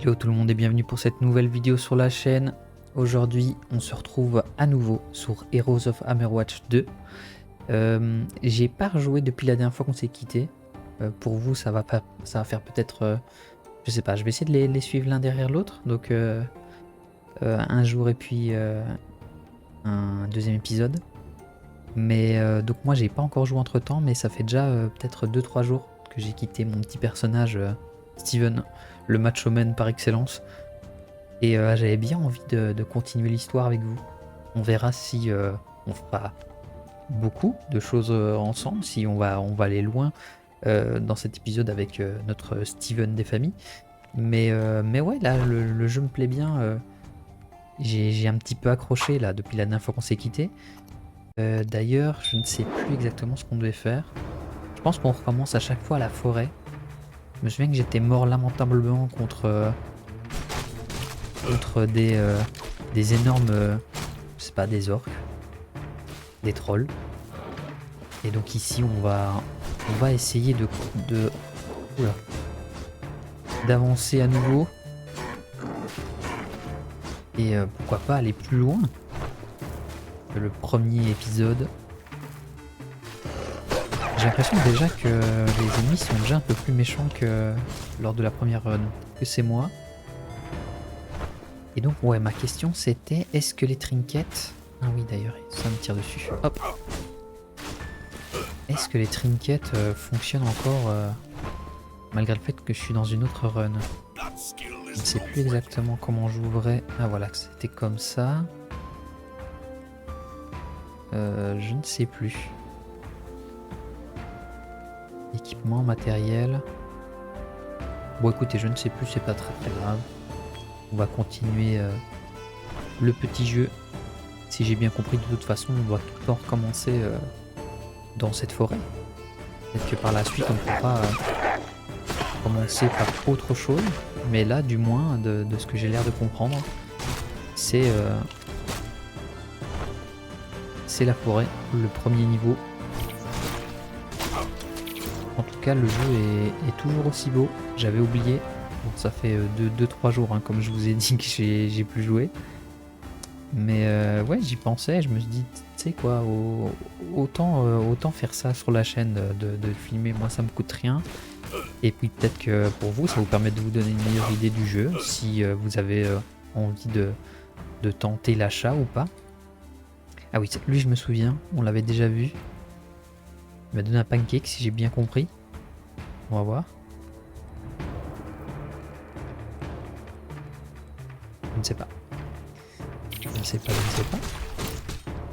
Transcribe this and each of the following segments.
Hello tout le monde et bienvenue pour cette nouvelle vidéo sur la chaîne. Aujourd'hui on se retrouve à nouveau sur Heroes of Hammerwatch 2. J'ai pas rejoué depuis la dernière fois qu'on s'est quitté. Pour vous ça va faire peut-être... je sais pas, je vais essayer de les suivre l'un derrière l'autre. Donc un jour et puis un deuxième épisode. Mais donc moi j'ai pas encore joué entre temps, mais ça fait déjà peut-être 2-3 jours que j'ai quitté mon petit personnage Steven, le macho-man par excellence. Et j'avais bien envie de continuer l'histoire avec vous. On verra si on fera beaucoup de choses ensemble, si on va aller loin dans cet épisode avec notre Steven des familles. Mais ouais, là le jeu me plaît bien. J'ai un petit peu accroché là depuis la dernière fois qu'on s'est quitté. D'ailleurs, je ne sais plus exactement ce qu'on devait faire. Je pense qu'on recommence à chaque fois à la forêt. Je me souviens que j'étais mort lamentablement contre des énormes, je sais pas, des orques, des trolls. Et donc ici on va essayer d'avancer à nouveau. Et pourquoi pas aller plus loin que le premier épisode. J'ai l'impression déjà que les ennemis sont déjà un peu plus méchants que lors de la première run. Que c'est moi. Et donc ouais, ma question c'était, est-ce que les trinkets... Ah oui d'ailleurs, ça me tire dessus. Hop. Est-ce que les trinkets fonctionnent encore malgré le fait que je suis dans une autre run? Je ne sais plus exactement comment j'ouvrais. Ah voilà, c'était comme ça. Je ne sais plus. Équipement, matériel. Bon écoutez, je ne sais plus, c'est pas très grave. On va continuer le petit jeu. Si j'ai bien compris, de toute façon, on doit tout le temps recommencer dans cette forêt. Peut-être que par la suite, on pourra commencer par autre chose. Mais là, du moins, de ce que j'ai l'air de comprendre, c'est la forêt, le premier niveau. En tout cas, le jeu est toujours aussi beau. J'avais oublié. Bon, ça fait 2-3 jours, hein, comme je vous ai dit, que j'ai plus joué. Mais ouais, j'y pensais. Je me suis dit, tu sais quoi, autant faire ça sur la chaîne, de filmer. Moi, ça me coûte rien. Et puis peut-être que pour vous, ça vous permet de vous donner une meilleure idée du jeu. Si vous avez envie de tenter l'achat ou pas. Ah oui, lui, je me souviens. On l'avait déjà vu. Il m'a donné un pancake, si j'ai bien compris. On va voir. Je ne sais pas. Je ne sais pas.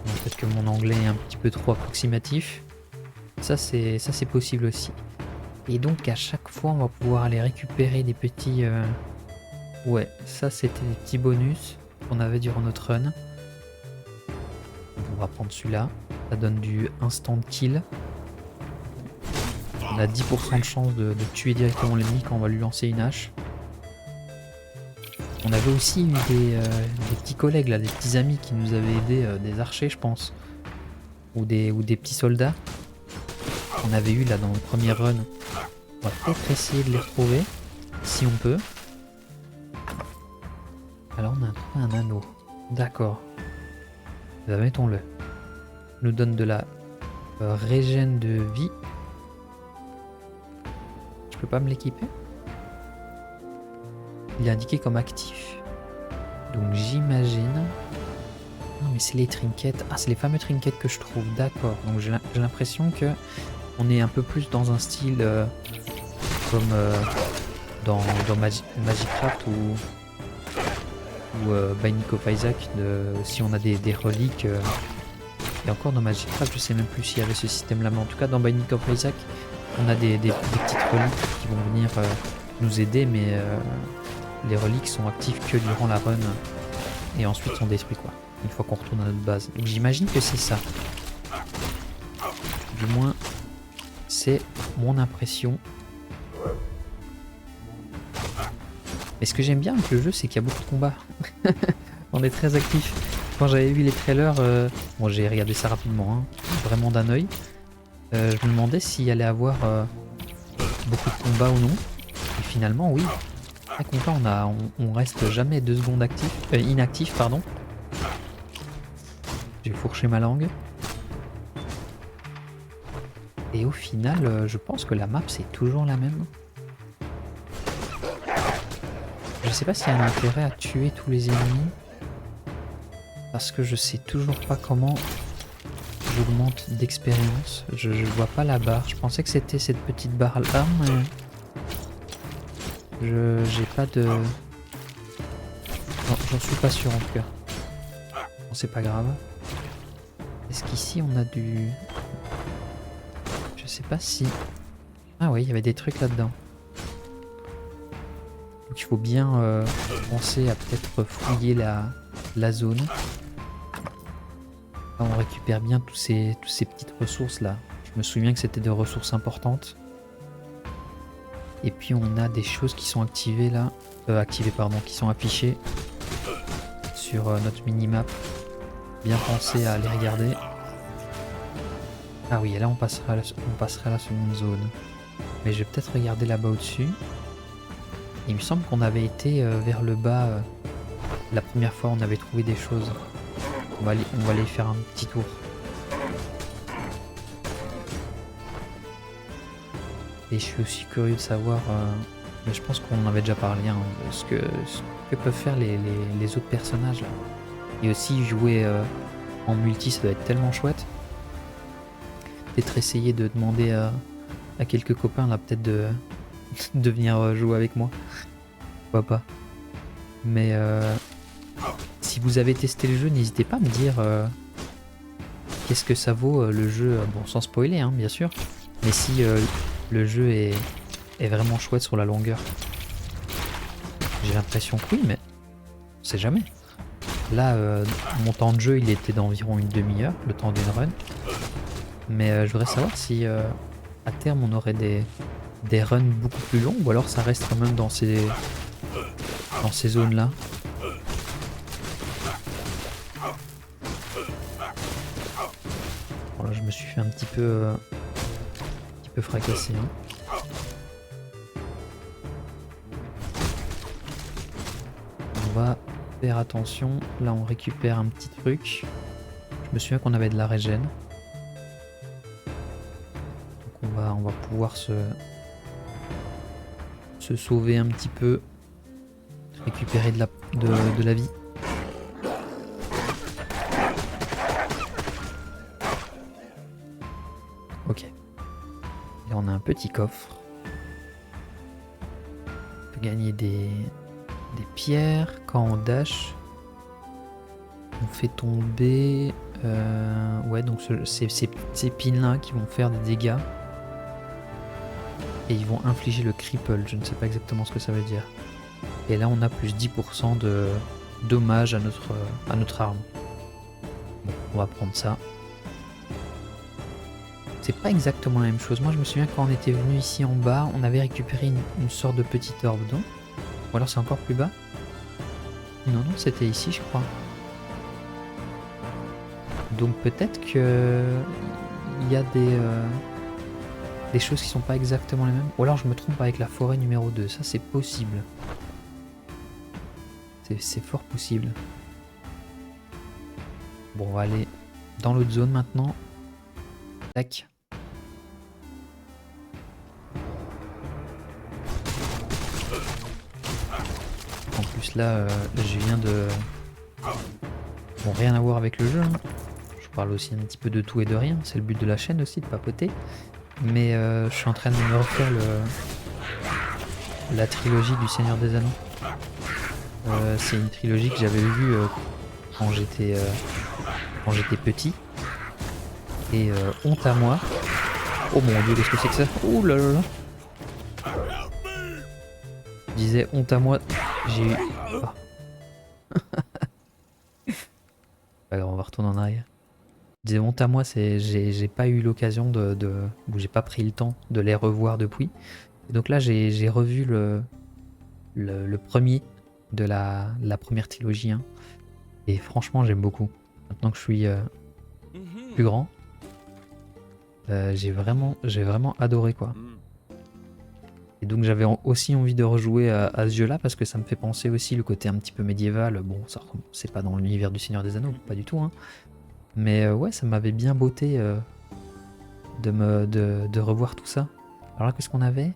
Peut-être que mon anglais est un petit peu trop approximatif. Ça c'est possible aussi. Et donc à chaque fois on va pouvoir aller récupérer des petits... Ouais, ça c'était des petits bonus qu'on avait durant notre run. On va prendre celui-là. Ça donne du instant kill. On a 10% de chance de tuer directement l'ennemi quand on va lui lancer une hache. On avait aussi eu des petits collègues là, des petits amis qui nous avaient aidé, des archers je pense. Ou des petits soldats. On avait eu là dans le premier run. On va peut-être essayer de les retrouver, si on peut. Alors on a trouvé un anneau. D'accord. Bah, mettons-le. Nous donne de la régène de vie. Je peux pas me l'équiper? Il est indiqué comme actif. Donc j'imagine... Non mais c'est les trinkets. Ah, c'est les fameux trinkets que je trouve. D'accord. Donc j'ai l'impression que on est un peu plus dans un style comme dans Magicraft ou Binding of Isaac. Si on a des reliques. Et encore dans Magicraft, je sais même plus s'il y avait ce système là. Mais en tout cas dans Binding of Isaac, on a des petites reliques qui vont venir nous aider. Mais... les reliques sont actives que durant la run et ensuite sont détruites quoi, une fois qu'on retourne à notre base. Donc j'imagine que c'est ça. Du moins, c'est mon impression. Mais ce que j'aime bien avec le jeu, c'est qu'il y a beaucoup de combats. On est très actif. Quand j'avais vu les trailers, bon j'ai regardé ça rapidement, hein, vraiment d'un œil. Je me demandais s'il allait avoir beaucoup de combats ou non. Et finalement oui. Très content, on reste jamais 2 secondes inactif, pardon. J'ai fourché ma langue. Et au final, je pense que la map c'est toujours la même. Je sais pas s'il y a un intérêt à tuer tous les ennemis. Parce que je sais toujours pas comment j'augmente d'expérience. Je vois pas la barre. Je pensais que c'était cette petite barre là, mais j'ai pas de... Non, j'en suis pas sûr en tout cas. Bon, c'est pas grave. Est-ce qu'ici on a du... Je sais pas si... Ah oui, il y avait des trucs là-dedans. Donc il faut bien penser à peut-être fouiller la zone. Là, on récupère bien tous ces petites ressources là. Je me souviens que c'était des ressources importantes. Et puis on a des choses qui sont activées là. Qui sont affichées sur notre minimap. Bien penser à les regarder. Ah oui, et là on passera à la seconde zone. Mais je vais peut-être regarder là-bas au-dessus. Il me semble qu'on avait été vers le bas la première fois, on avait trouvé des choses. On va aller faire un petit tour. Et je suis aussi curieux de savoir, mais je pense qu'on en avait déjà parlé, hein, de ce que peuvent faire les autres personnages là. Et aussi jouer en multi, ça doit être tellement chouette. Peut-être essayer de demander à quelques copains là, peut-être de venir jouer avec moi. Pourquoi pas. Mais si vous avez testé le jeu, n'hésitez pas à me dire qu'est-ce que ça vaut le jeu, bon sans spoiler hein, bien sûr, mais si le jeu est vraiment chouette sur la longueur. J'ai l'impression que oui, mais on sait jamais. Là, mon temps de jeu il était d'environ une demi-heure, le temps d'une run. Mais je voudrais savoir si à terme on aurait des runs beaucoup plus longs ou alors ça reste quand même dans ces zones là. Bon, là je me suis fait un petit peu fracasser. Hein. On va faire attention. Là on récupère un petit truc. Je me souviens qu'on avait de la régène. Donc on va pouvoir se sauver un petit peu. Récupérer de la vie. Ok. Et on a un petit coffre. On peut gagner des pierres quand on dash. On fait tomber... ouais, donc ces pins là qui vont faire des dégâts. Et ils vont infliger le cripple. Je ne sais pas exactement ce que ça veut dire. Et là on a plus 10% de dommages à notre arme. Bon, on va prendre ça. C'est pas exactement la même chose. Moi je me souviens quand on était venu ici en bas, on avait récupéré une sorte de petite orbe, non? Ou alors c'est encore plus bas? Non, c'était ici je crois. Donc peut-être que il y a des choses qui sont pas exactement les mêmes. Ou alors je me trompe avec la forêt numéro 2, ça c'est possible. C'est fort possible. Bon, on va aller dans l'autre zone maintenant. Tac. En plus là, je viens de... Bon, rien à voir avec le jeu. Hein. Je parle aussi un petit peu de tout et de rien. C'est le but de la chaîne aussi, de papoter. Mais je suis en train de me refaire la trilogie du Seigneur des Anneaux. C'est une trilogie que j'avais vue quand j'étais petit. Et honte à moi. Oh mon dieu, qu'est-ce que c'est que ça? Ouh là là là. Je disais honte à moi. J'ai eu... Oh. Alors on va retourner en arrière. Je disais honte à moi, j'ai pas eu l'occasion ou j'ai pas pris le temps de les revoir depuis. Et donc là j'ai revu le premier de la première trilogie. Hein. Et franchement j'aime beaucoup. Maintenant que je suis plus grand, j'ai vraiment adoré quoi. Et donc j'avais aussi envie de rejouer à ce jeu-là parce que ça me fait penser aussi le côté un petit peu médiéval. Bon, ça c'est pas dans l'univers du Seigneur des Anneaux, pas du tout. Hein. Mais ouais, ça m'avait bien botté de revoir tout ça. Alors là, qu'est-ce qu'on avait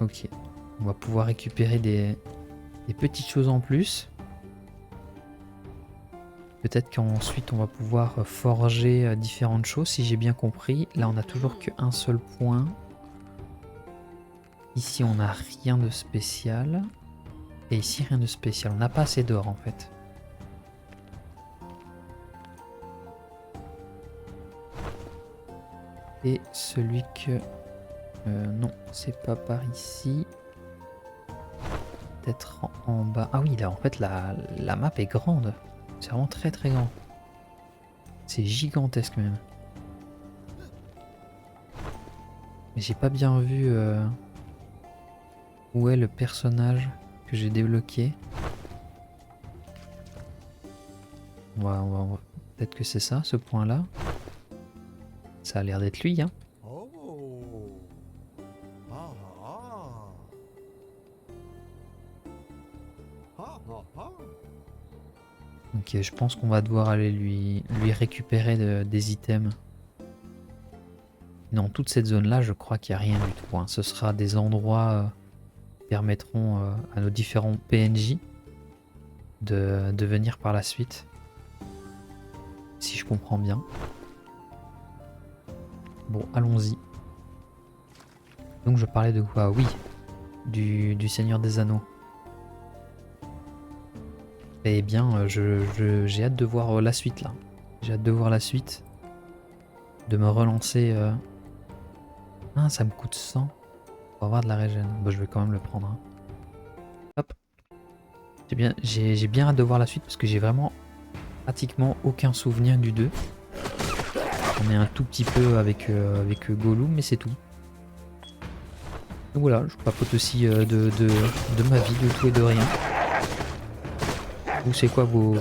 Ok, on va pouvoir récupérer des petites choses en plus. Peut-être qu'ensuite on va pouvoir forger différentes choses si j'ai bien compris. Là on n'a toujours qu'un seul point. Ici on n'a rien de spécial. Et ici rien de spécial. On n'a pas assez d'or en fait. Et celui que... non, c'est pas par ici. Peut-être en bas. Ah oui, là en fait la map est grande. C'est vraiment très très grand. C'est gigantesque même. Mais j'ai pas bien vu où est le personnage que j'ai débloqué. Peut-être que c'est ça, ce point-là. Ça a l'air d'être lui, hein. Ok, je pense qu'on va devoir aller lui récupérer des items. Dans toute cette zone-là, je crois qu'il n'y a rien du tout. Hein. Ce sera des endroits qui permettront à nos différents PNJ de venir par la suite. Si je comprends bien. Bon, allons-y. Donc je parlais de quoi? Oui, du Seigneur des Anneaux. Eh bien, j'ai hâte de voir la suite là. J'ai hâte de voir la suite. De me relancer. Ah, ça me coûte 100 pour avoir de la régène. Bon, je vais quand même le prendre. Hein. Hop. J'ai bien hâte de voir la suite parce que j'ai vraiment pratiquement aucun souvenir du 2. On est un tout petit peu avec Gollum, mais c'est tout. Donc voilà, je papote aussi de ma vie, de tout et de rien. Vous, c'est quoi vos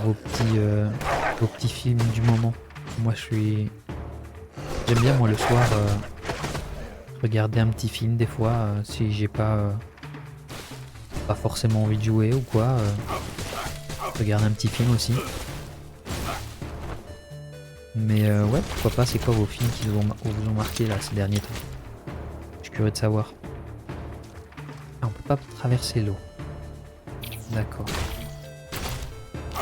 petits films du moment? Moi, j'aime bien, moi, le soir, regarder un petit film, des fois, si j'ai pas forcément envie de jouer ou quoi. Regarder un petit film aussi. Mais ouais, pourquoi pas, c'est quoi vos films qui vous ont marqué, là, ces derniers temps? Je suis curieux de savoir. Ah, on peut pas traverser l'eau. D'accord.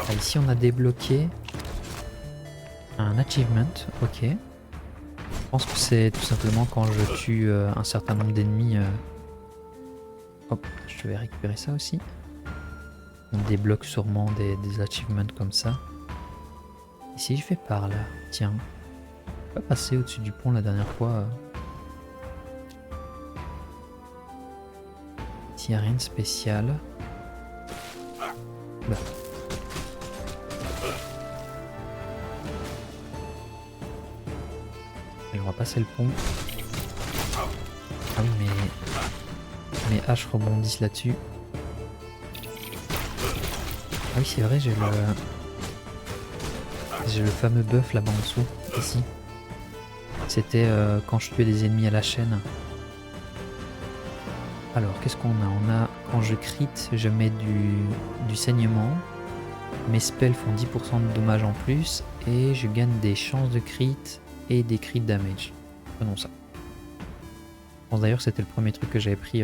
Ah, ici on a débloqué un achievement, ok. Je pense que c'est tout simplement quand je tue un certain nombre d'ennemis. Hop, je vais récupérer ça aussi. On débloque sûrement des achievements comme ça. Et si je vais par là, tiens. Je peux pas passer au-dessus du pont la dernière fois. S'il n'y a rien de spécial. Bah. Allez, on va passer le pont. Ah oui, mais mes haches rebondissent là-dessus. Ah oui, c'est vrai, j'ai le fameux buff là-bas en dessous, ici. C'était quand je tuais des ennemis à la chaîne. Alors, qu'est-ce qu'on a? On a, quand je crit, je mets du saignement. Mes spells font 10% de dommages en plus. Et je gagne des chances de crit et des crit damage. Prenons ça. Je pense d'ailleurs que c'était le premier truc que j'avais pris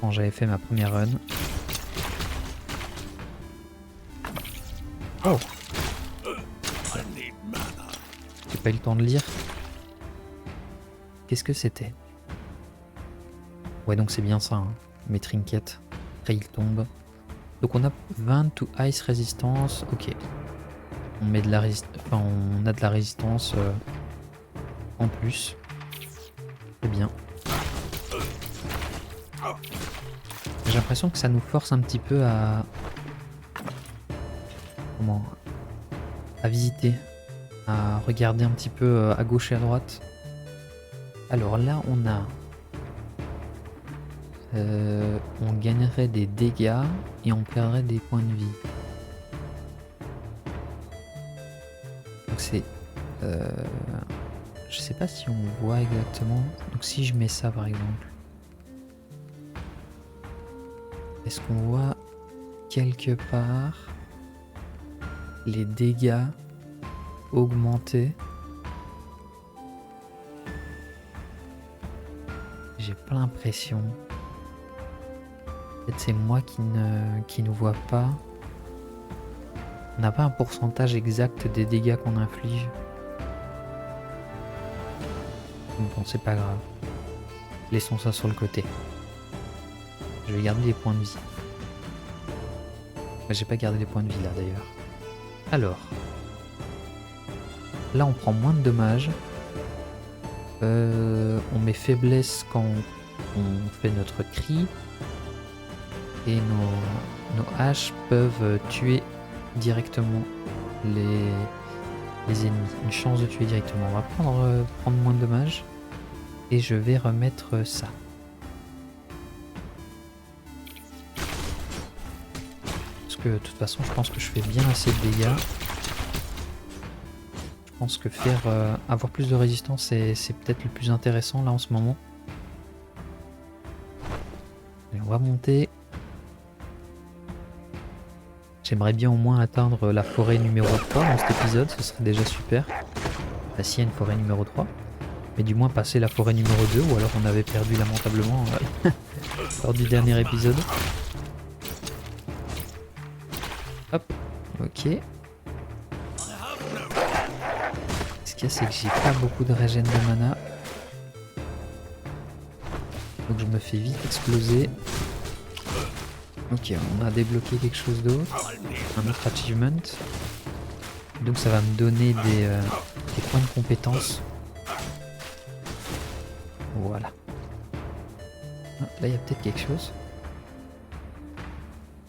quand j'avais fait ma première run. Oh! J'ai pas eu le temps de lire. Qu'est-ce que c'était? Ouais, donc c'est bien ça, hein. Mes trinkets. Après, ils tombent. Donc on a 20 to ice résistance. Ok. On met de la on a de la résistance en plus. C'est bien. J'ai l'impression que ça nous force un petit peu à... Comment? À visiter. À regarder un petit peu à gauche et à droite. Alors là, on a... on gagnerait des dégâts et on perdrait des points de vie. que c'est... je sais pas si on voit exactement. Donc si je mets ça par exemple. Est-ce qu'on voit quelque part les dégâts augmentés? J'ai pas l'impression. Peut-être c'est moi qui ne vois pas. On n'a pas un pourcentage exact des dégâts qu'on inflige. Bon, c'est pas grave. Laissons ça sur le côté. Je vais garder les points de vie. J'ai pas gardé les points de vie là d'ailleurs. Alors. Là on prend moins de dommages. On met faiblesse quand on fait notre cri. Et nos haches peuvent tuer directement les ennemis. Une chance de tuer directement. On va prendre moins de dommages. Et je vais remettre ça. Parce que de toute façon je pense que je fais bien assez de dégâts. Je pense que avoir plus de résistance c'est peut-être le plus intéressant là en ce moment. Et on va monter. J'aimerais bien au moins atteindre la forêt numéro 3 dans cet épisode, ce serait déjà super. Bah, s'il y a une forêt numéro 3. Mais du moins passer la forêt numéro 2, ou alors on avait perdu lamentablement lors du dernier épisode. Hop, ok. Ce qu'il y a, c'est que j'ai pas beaucoup de régène de mana. Donc je me fais vite exploser. Ok, on a débloqué quelque chose d'autre. Un autre achievement. Donc ça va me donner des points de compétence. Voilà. Ah, là il y a peut-être quelque chose.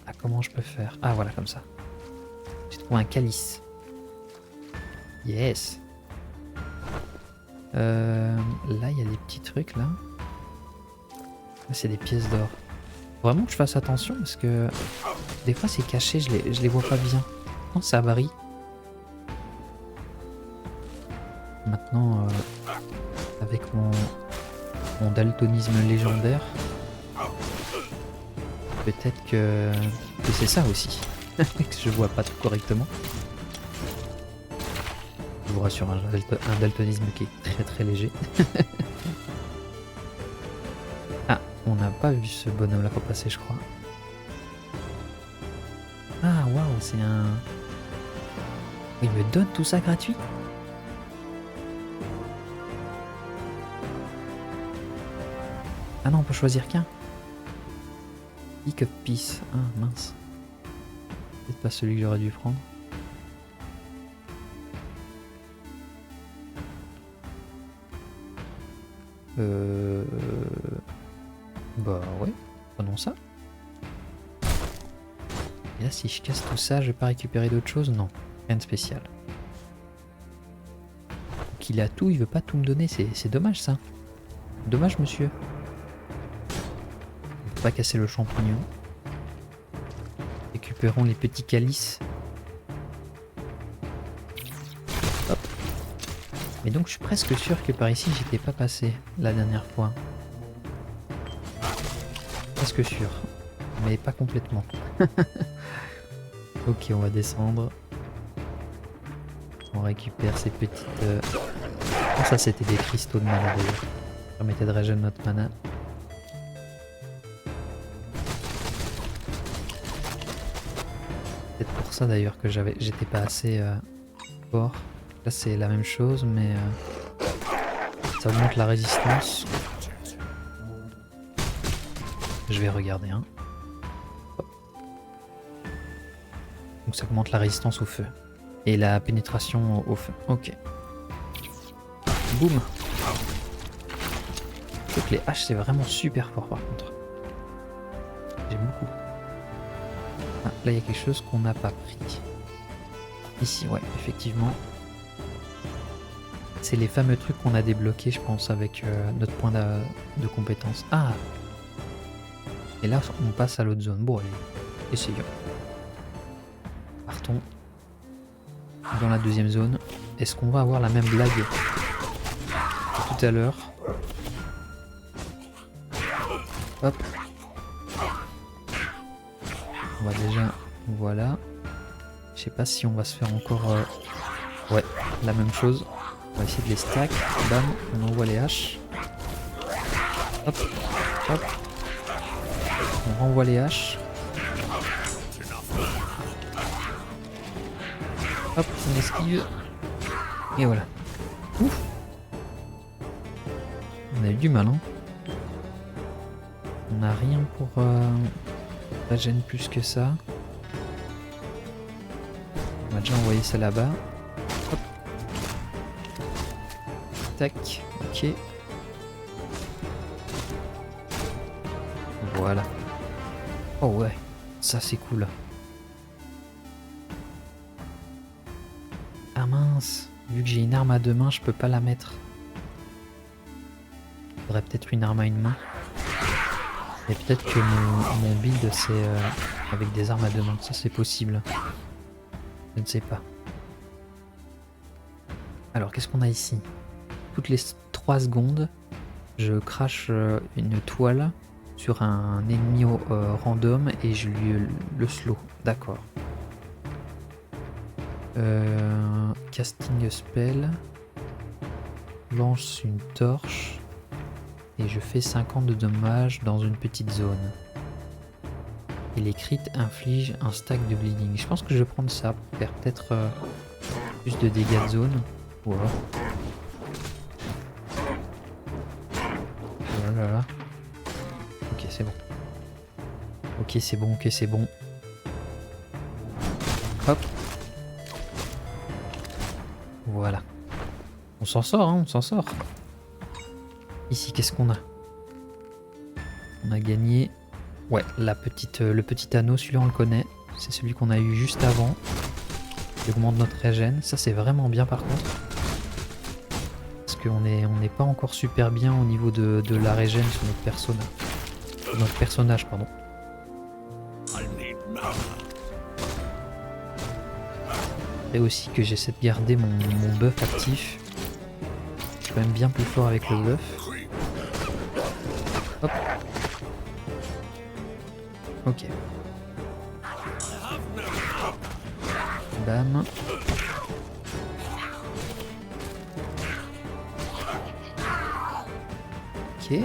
Ah, comment je peux faire? Ah voilà, comme ça. J'ai trouvé un calice. Yes. Là il y a des petits trucs là. C'est des pièces d'or. Vraiment que je fasse attention parce que des fois c'est caché, je les vois pas bien. Non, ça varie. Maintenant, avec mon daltonisme légendaire, peut-être que c'est ça aussi, que je vois pas tout correctement. Je vous rassure, un daltonisme qui est très très léger. Ah, on n'a pas vu ce bonhomme là repasser, je crois. Ah, waouh, c'est un... Il me donne tout ça gratuit? Ah non, on peut choisir qu'un. Pick of Peace. Ah, mince. Peut-être pas celui que j'aurais dû prendre. Bah ouais, prenons ça. Et là, si je casse tout ça, je vais pas récupérer d'autre chose? Non, rien de spécial. Donc il a tout, il veut pas tout me donner, c'est dommage ça. Dommage monsieur. On peut pas casser le champignon. Récupérons les petits calices. Hop. Mais donc je suis presque sûr que par ici j'étais pas passé la dernière fois. Presque sûr. Mais pas complètement. Ok, on va descendre. On récupère ces petites... Oh, ça c'était des cristaux de mana d'ailleurs. Ça permettait de régénérer notre mana. Peut-être pour ça d'ailleurs que j'étais pas assez fort. Là c'est la même chose mais ça augmente la résistance. Je vais regarder hein. Donc ça augmente la résistance au feu. Et la pénétration au feu. Ok. Boum. Je trouve que les haches c'est vraiment super fort par contre. J'aime beaucoup. Ah, là il y a quelque chose qu'on n'a pas pris. Ici, ouais, effectivement. C'est les fameux trucs qu'on a débloqués, je pense, avec notre point de compétence. Ah! Et là, on passe à l'autre zone. Bon, allez, essayons. Partons. dans la deuxième zone. Est-ce qu'on va avoir la même blague que tout à l'heure? Hop. On va déjà... Voilà. Je sais pas si on va se faire encore... Ouais, la même chose. On va essayer de les stack. Bam, on envoie les haches. Hop, hop. On renvoie les haches. Hop, on esquive. Et voilà. Ouf. On a eu du mal, hein. On n'a rien pour... Ça gêne plus que ça. On va déjà envoyer ça là-bas. Hop. Tac, ok. Voilà. Oh ouais, ça c'est cool. Ah mince, vu que j'ai une arme à deux mains, je peux pas la mettre. Faudrait peut-être une arme à une main. Et peut-être que mon build c'est avec des armes à deux mains, ça c'est possible. Je ne sais pas. Alors qu'est-ce qu'on a ici? Toutes les 3 secondes, je crache une toile sur un ennemi random et je lui le slow. D'accord. Casting spell. Lance une torche. Et je fais 50 de dommages dans une petite zone. Et les crits infligent un stack de bleeding. Je pense que je vais prendre ça pour faire peut-être plus de dégâts de zone. Voilà. Voilà. Ok, c'est bon. Ok, c'est bon, ok, c'est bon. Hop. Voilà. On s'en sort, hein, on s'en sort. Ici, qu'est-ce qu'on a? On a gagné... Ouais, le petit anneau, celui-là on le connaît. C'est celui qu'on a eu juste avant. Il augmente notre régène. Ça c'est vraiment bien par contre. Parce qu'on n'est pas encore super bien au niveau de la régène sur notre personnage. Pardon. Et aussi que j'essaie de garder mon buff actif. Je suis quand même bien plus fort avec le buff. Hop. Ok. Bam. Ok.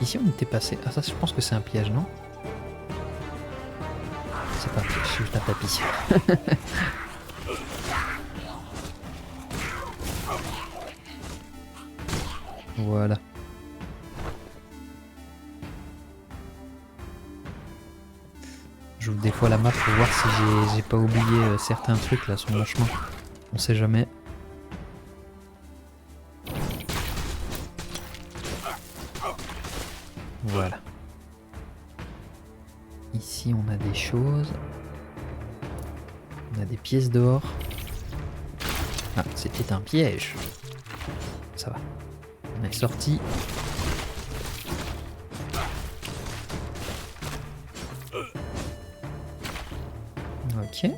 Ici on était passé. Ah ça je pense que c'est un piège, non? C'est pas un piège, c'est juste un tapis. Voilà. J'ouvre des fois la map pour voir si j'ai pas oublié certains trucs là sur mon chemin. On sait jamais. Voilà. Ici on a des choses. On a des pièces d'or. Ah, c'était un piège. Ça va. On est sorti. Ok.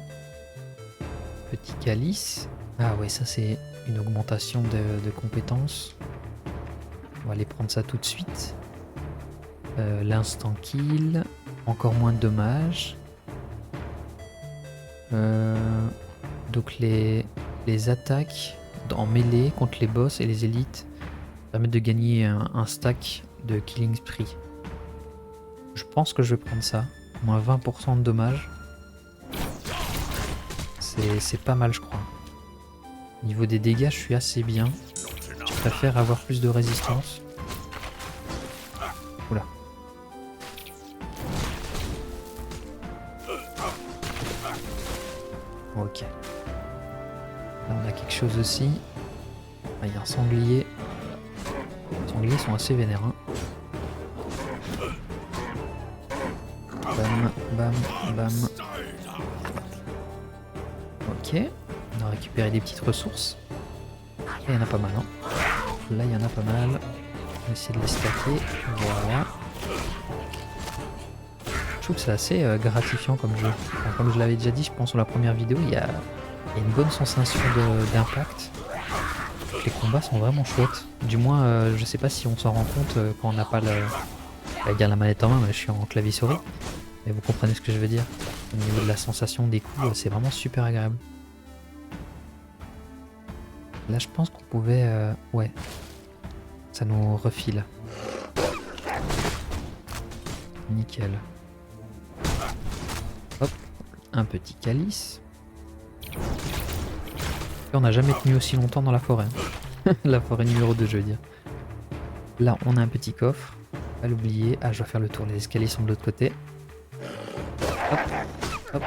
Petit calice. Ah ouais, ça c'est une augmentation de compétences. On va aller prendre ça tout de suite. L'instant kill. Encore moins de dommages. Donc les attaques en mêlée contre les boss et les élites permettent de gagner un stack de killing spree. Je pense que je vais prendre ça. Moins 20% de dommages. C'est pas mal je crois. Au niveau des dégâts je suis assez bien. Je préfère avoir plus de résistance. Oula. Ok. Là on a quelque chose aussi. Ah, il y a un sanglier. Les sangliers sont assez vénères. Hein. Bam, bam, bam. Ok. On a récupéré des petites ressources. Là il y en a pas mal. Hein. Là il y en a pas mal. On va essayer de les stacker. Voilà. trouve que c'est assez gratifiant comme jeu. Enfin, comme je l'avais déjà dit, je pense, sur la première vidéo, il y a une bonne sensation d'impact. Les combats sont vraiment chouettes. Du moins, je sais pas si on s'en rend compte quand on n'a pas la manette en main, mais je suis en clavier souris. Mais vous comprenez ce que je veux dire. Au niveau de la sensation des coups, c'est vraiment super agréable. Là, je pense qu'on pouvait... ouais. Ça nous refile. Nickel. Hop. Un petit calice. Et on n'a jamais tenu aussi longtemps dans la forêt. La forêt numéro 2, je veux dire. Là, on a un petit coffre. Pas l'oublier. Ah, je dois faire le tour. Les escaliers sont de l'autre côté. Hop, hop,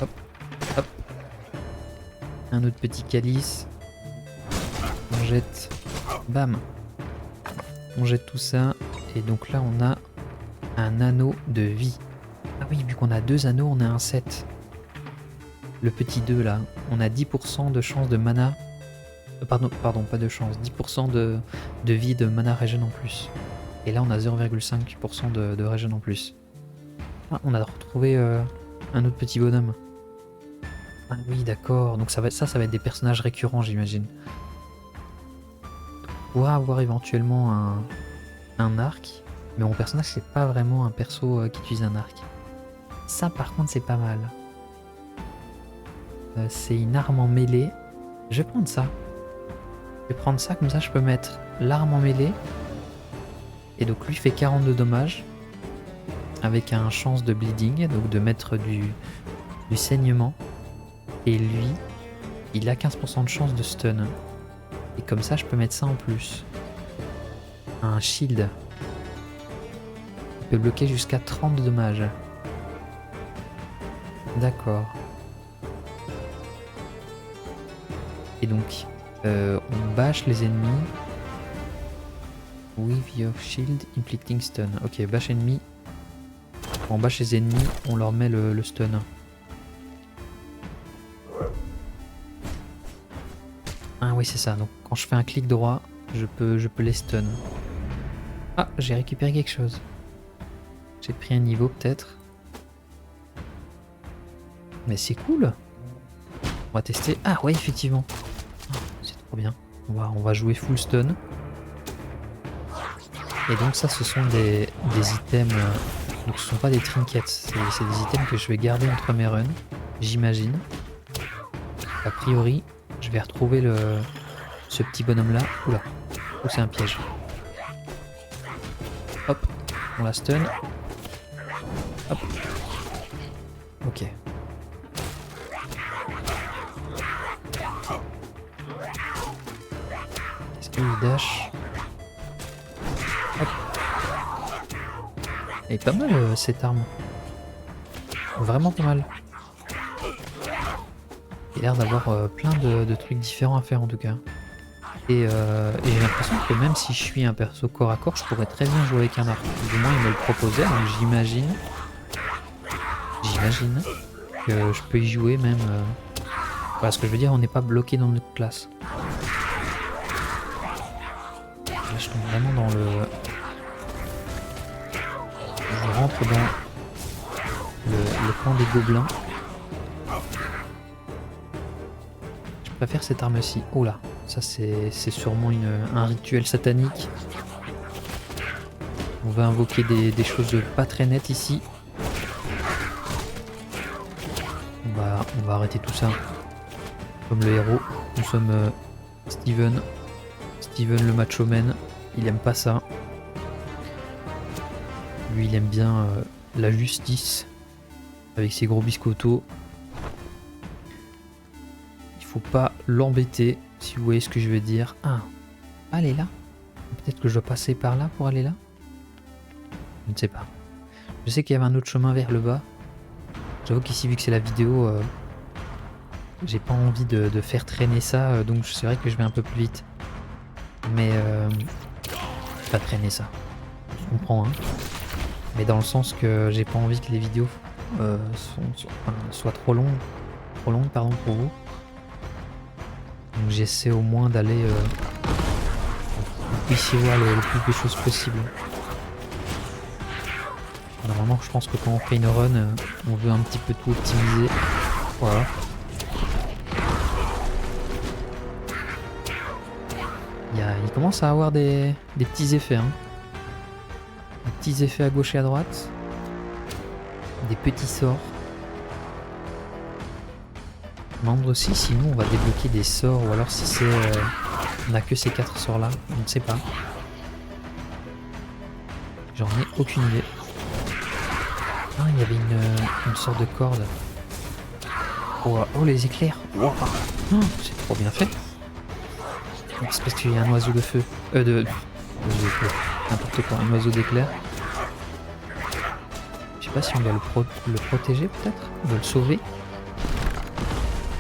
hop, hop. Un autre petit calice. On jette. Bam. On jette tout ça. Et donc là, on a un anneau de vie. Ah oui, vu qu'on a 2 anneaux, on a un 7. Le petit 2 là. On a 10% de chance de mana. Pardon, pas de chance. 10% de vie de mana regen en plus. Et là, on a 0,5% de regen en plus. Ah, on a retrouvé un autre petit bonhomme. Ah oui, d'accord. Donc ça va être des personnages récurrents, j'imagine. On pourra avoir éventuellement un arc. Mais mon personnage, c'est pas vraiment un perso qui utilise un arc. Ça, par contre, c'est pas mal. C'est une arme en mêlée. Je vais prendre ça. Je vais prendre ça, comme ça, je peux mettre l'arme en mêlée. Et donc, lui fait 42 dommages. Avec un chance de bleeding, donc de mettre du saignement. Et lui, il a 15% de chance de stun. Et comme ça, je peux mettre ça en plus. Un shield. Il peut bloquer jusqu'à 30 dommages. D'accord. Et donc, on bâche les ennemis. With your shield inflicting stun. Ok, bâche ennemi. Quand on bâche les ennemis, on leur met le stun. Ah oui, c'est ça. Donc quand je fais un clic droit, je peux les stun. Ah, j'ai récupéré quelque chose. J'ai pris un niveau peut-être. Mais c'est cool. On va tester. Ah ouais, effectivement. C'est trop bien. On va jouer full stun. Et donc ça, ce sont des items. Donc ce sont pas des trinkets. C'est des items que je vais garder entre mes runs. J'imagine. A priori, je vais retrouver ce petit bonhomme là. Oula. Oh, c'est un piège. Hop. On la stun. Hop. Ok. Est-ce qu'il dash? Hop. Elle est pas mal cette arme. Vraiment pas mal. Il a l'air d'avoir plein de trucs différents à faire en tout cas. Et j'ai l'impression que même si je suis un perso corps à corps, je pourrais très bien jouer avec un arc. Du moins il me le proposait, donc j'imagine que je peux y jouer même. Voilà ce que je veux dire, on n'est pas bloqué dans notre classe. Là je tombe vraiment dans le... Je rentre dans le camp des gobelins. Je préfère cette arme-ci. Oh là, ça c'est sûrement un rituel satanique. On va invoquer des choses pas très nettes ici. On va arrêter tout ça. Comme le héros, nous sommes Steven. Steven le macho man, il aime pas ça. Lui il aime bien la justice. Avec ses gros biscottos. Il faut pas l'embêter, si vous voyez ce que je veux dire. Ah, elle est là. Peut-être que je dois passer par là pour aller là. Je ne sais pas. Je sais qu'il y avait un autre chemin vers le bas. J'avoue qu'ici, vu que c'est la vidéo, j'ai pas envie de faire traîner ça, donc c'est vrai que je vais un peu plus vite. Mais pas traîner ça. Je comprends, hein. Mais dans le sens que j'ai pas envie que les vidéos soient trop longues pardon, pour vous. Donc j'essaie au moins d'aller vous puissiez voir le plus de choses possible. Normalement, je pense que quand on fait une run, on veut un petit peu tout optimiser. Voilà. Il commence à avoir des petits effets. Hein. Des petits effets à gauche et à droite. Des petits sorts. Je me demande aussi si nous on va débloquer des sorts ou alors si c'est on a que ces 4 sorts là, on ne sait pas. J'en ai aucune idée. Ah, il y avait une sorte de corde. Oh, oh les éclairs. Wow. Oh, c'est trop bien fait. C'est parce qu'il y a un oiseau de feu. N'importe quoi, un oiseau d'éclair. Je sais pas si on doit le protéger peut-être. On doit le sauver.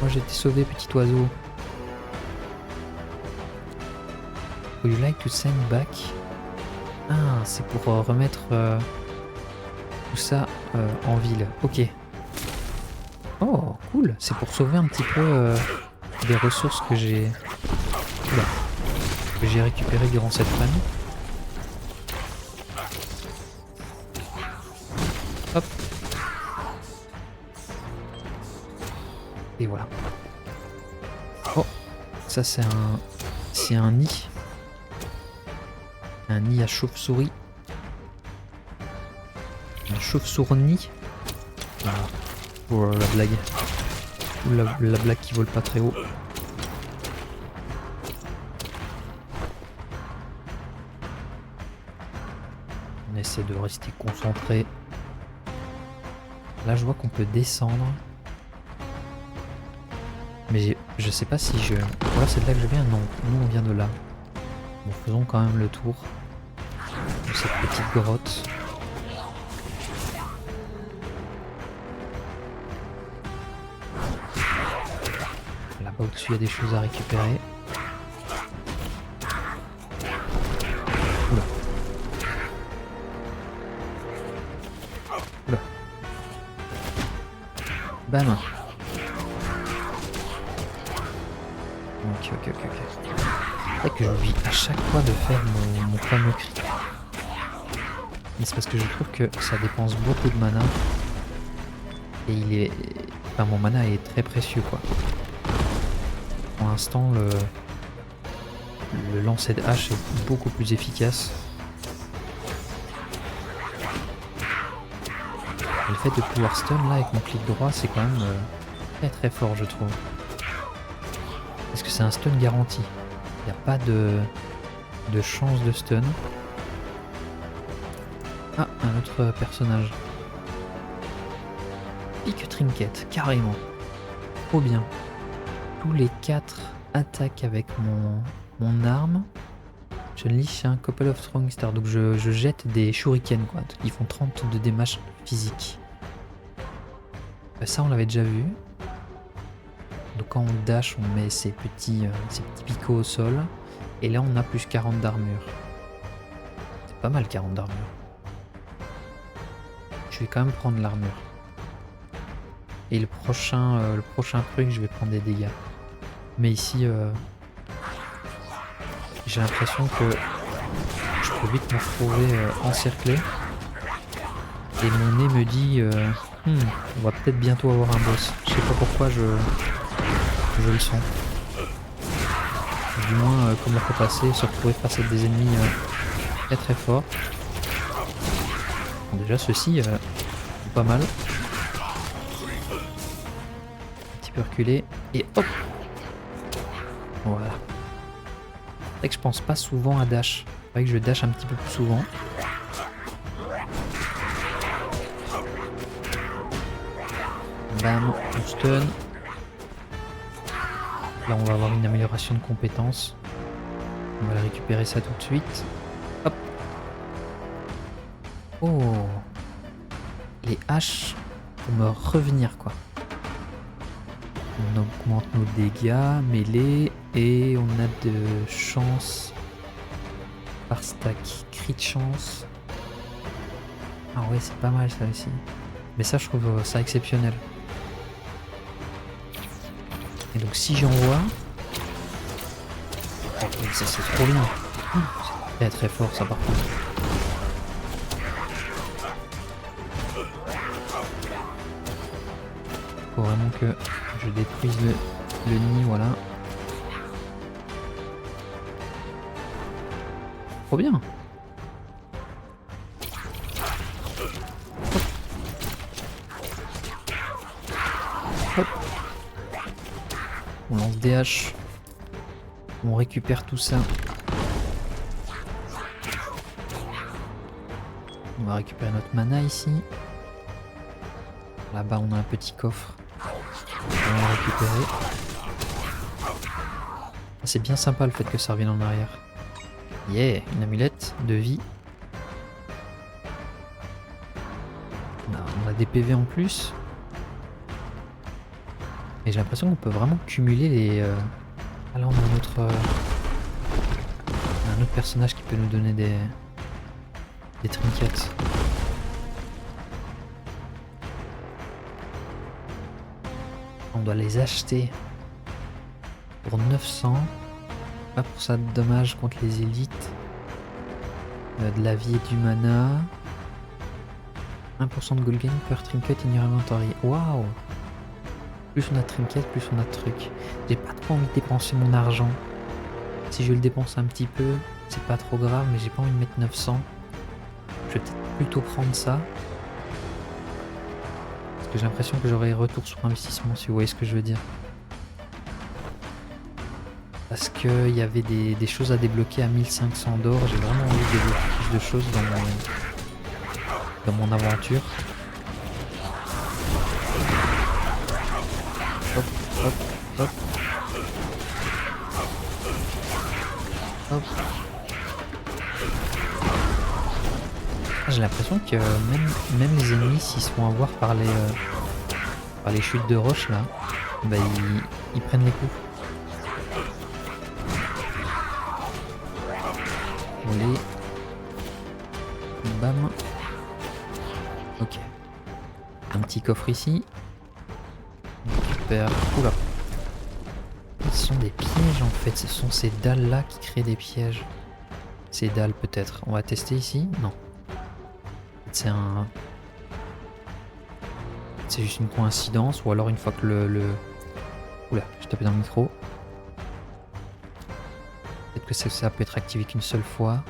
Moi j'ai été sauvé, petit oiseau. Would you like to send back? Ah, c'est pour remettre tout ça en ville. Ok. Oh, cool. C'est pour sauver un petit peu des ressources que j'ai récupérées durant cette run. Hop. Et voilà. Oh, ça c'est un nid. Un nid à chauve-souris. Un chauve-souris. Voilà. Oh la blague. Ou la blague qui vole pas très haut. On essaie de rester concentré. Là je vois qu'on peut descendre. Mais je sais pas si je... Voilà, c'est de là que je viens. Non, nous on vient de là. Bon, faisons quand même le tour de cette petite grotte. Là-bas au-dessus, il y a des choses à récupérer. Oula. Oula. Bam. Ok. C'est vrai que j'ai envie à chaque fois de faire mon fameux cri. Mais c'est parce que je trouve que ça dépense beaucoup de mana. Et mon mana est très précieux quoi. Pour l'instant le lancer de hache est beaucoup plus efficace. Et le fait de pouvoir stun là avec mon clic droit c'est quand même très fort je trouve. Parce que c'est un stun garanti. Il n'y a pas de chance de stun. Ah, un autre personnage. Pique Trinket, carrément. Trop bien. Tous les 4 attaquent avec mon arme. Je liche un couple of strong stars. Donc je jette des shurikens quoi. Ils font 30 de damage physique. Ça on l'avait déjà vu. Donc quand on dash, on met ces petits picots au sol. Et là on a plus 40 d'armure. C'est pas mal 40 d'armure. Je vais quand même prendre l'armure. Et le prochain truc, je vais prendre des dégâts. Mais ici, j'ai l'impression que je peux vite me retrouver encerclé. Et mon nez me dit, on va peut-être bientôt avoir un boss. Je sais pas pourquoi je le sens. Du moins, comment faut passer, se retrouver face à des ennemis très forts. Bon, déjà, ceci, pas mal. Un petit peu reculé. Et hop! Voilà. C'est vrai que je pense pas souvent à dash. C'est vrai que je dash un petit peu plus souvent. Bam, on stun. Là on va avoir une amélioration de compétences. On va récupérer ça tout de suite. Hop. Oh. Les haches pour me revenir quoi. On augmente nos dégâts, mêlée, et on a de chance par stack. Crit de chance. Ah ouais, c'est pas mal ça aussi. Mais ça, je trouve ça exceptionnel. Et donc si j'envoie... Oh, ça c'est trop bien. C'est très fort ça par contre. faut vraiment que je détruise le nid, voilà. Trop bien. Hop. On lance des haches. On récupère tout ça. On va récupérer notre mana ici. Là-bas, on a un petit coffre. On va le récupérer. Ah, c'est bien sympa le fait que ça revienne en arrière. Yeah, une amulette de vie. On a des PV en plus. Et j'ai l'impression qu'on peut vraiment cumuler les... Ah là, on a un autre personnage qui peut nous donner des trinkets. On doit les acheter pour 900. Pas pour ça de dommages contre les élites. De la vie et du mana. 1% de gold gain per trinket in your inventory. Waouh! Plus on a de trinkets, plus on a de trucs. J'ai pas trop envie de dépenser mon argent. Si je le dépense un petit peu, c'est pas trop grave, mais j'ai pas envie de mettre 900. Je vais peut-être plutôt prendre ça. Parce que j'ai l'impression que j'aurai retour sur investissement, si vous voyez ce que je veux dire. Parce qu'il y avait des choses à débloquer à 1500 d'or. J'ai vraiment envie de débloquer plus de choses dans mon aventure. Hop, hop, hop. Hop. J'ai l'impression que même les ennemis, s'ils se font avoir par les chutes de roches là, bah ils prennent les coups. Allez. Bam. Ok. Un petit coffre ici. On récupère... Oula. Ce sont des pièges en fait. Ce sont ces dalles là qui créent des pièges. Ces dalles peut-être. On va tester ici. Non. C'est juste une coïncidence. Ou alors une fois que Oula, j'ai tapé dans le micro. Peut-être que ça peut être activé qu'une seule fois.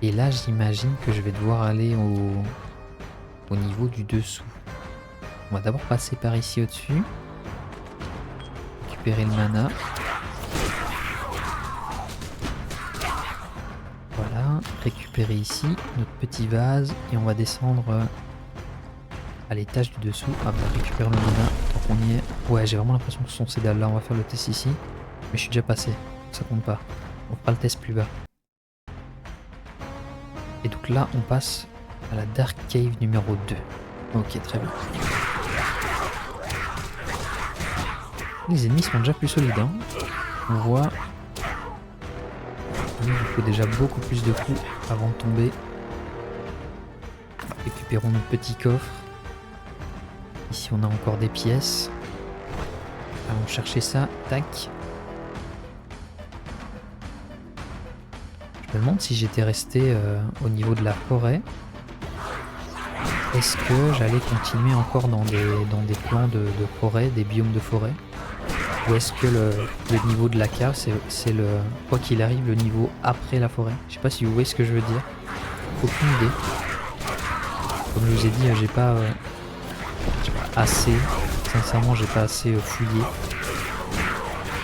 Et là, j'imagine que je vais devoir aller au niveau du dessous. On va d'abord passer par ici au-dessus. Récupérer le mana. Voilà, récupérer ici notre petit vase. Et on va descendre à l'étage du dessous. Ah bah, récupérer le mana tant qu'on y est. Ouais, j'ai vraiment l'impression que ce sont ces dalles là. On va faire le test ici. Mais je suis déjà passé. Ça compte pas. On fera le test plus bas. Et donc là, on passe à la Dark Cave numéro 2. Ok, très bien. Les ennemis sont déjà plus solides. Hein. On voit... Il faut déjà beaucoup plus de coups avant de tomber. Récupérons notre petit coffre. Ici, on a encore des pièces. Allons chercher ça. Tac. Je me demande si j'étais resté au niveau de la forêt. Est-ce que j'allais continuer encore dans des plans de forêt, des biomes de forêt? Ou est-ce que le niveau de la cave, c'est le, quoi qu'il arrive, le niveau après la forêt? Je sais pas si vous voyez ce que je veux dire. Aucune idée. Comme je vous ai dit, j'ai pas assez, sincèrement j'ai pas assez fouillé.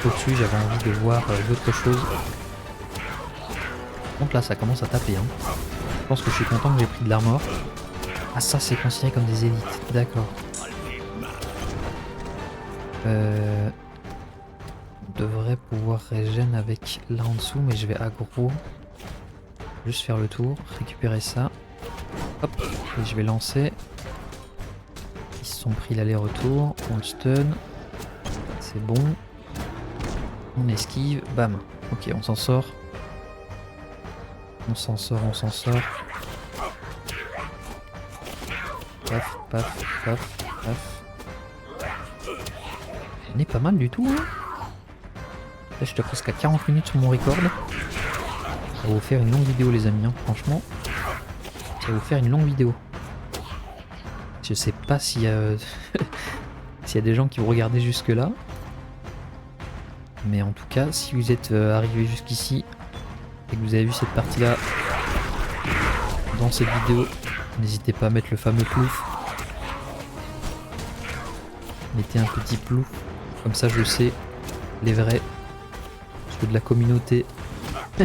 Au-dessus, j'avais envie de voir d'autres choses. Par contre là ça commence à taper. Hein. Je pense que je suis content que j'ai pris de l'armor. Ah ça c'est considéré comme des élites, d'accord. On devrait pouvoir régène avec là en dessous, mais je vais aggro. Juste faire le tour, récupérer ça. Hop, et je vais lancer. Ils se sont pris l'aller-retour, on le stun. C'est bon. On esquive, bam. Ok, on s'en sort. On s'en sort, on s'en sort. Paf, paf, paf, paf. On est pas mal du tout, hein. Là, je suis presque à 40 minutes sur mon record. Ça va vous faire une longue vidéo, les amis, hein. Franchement. Ça va vous faire une longue vidéo. Je sais pas si s'il y a des gens qui vont regarder jusque là. Mais en tout cas, si vous êtes arrivé jusqu'ici et que vous avez vu cette partie-là dans cette vidéo, n'hésitez pas à mettre le fameux plouf. Mettez un petit plouf, comme ça je sais, les vrais, ceux de la communauté. Je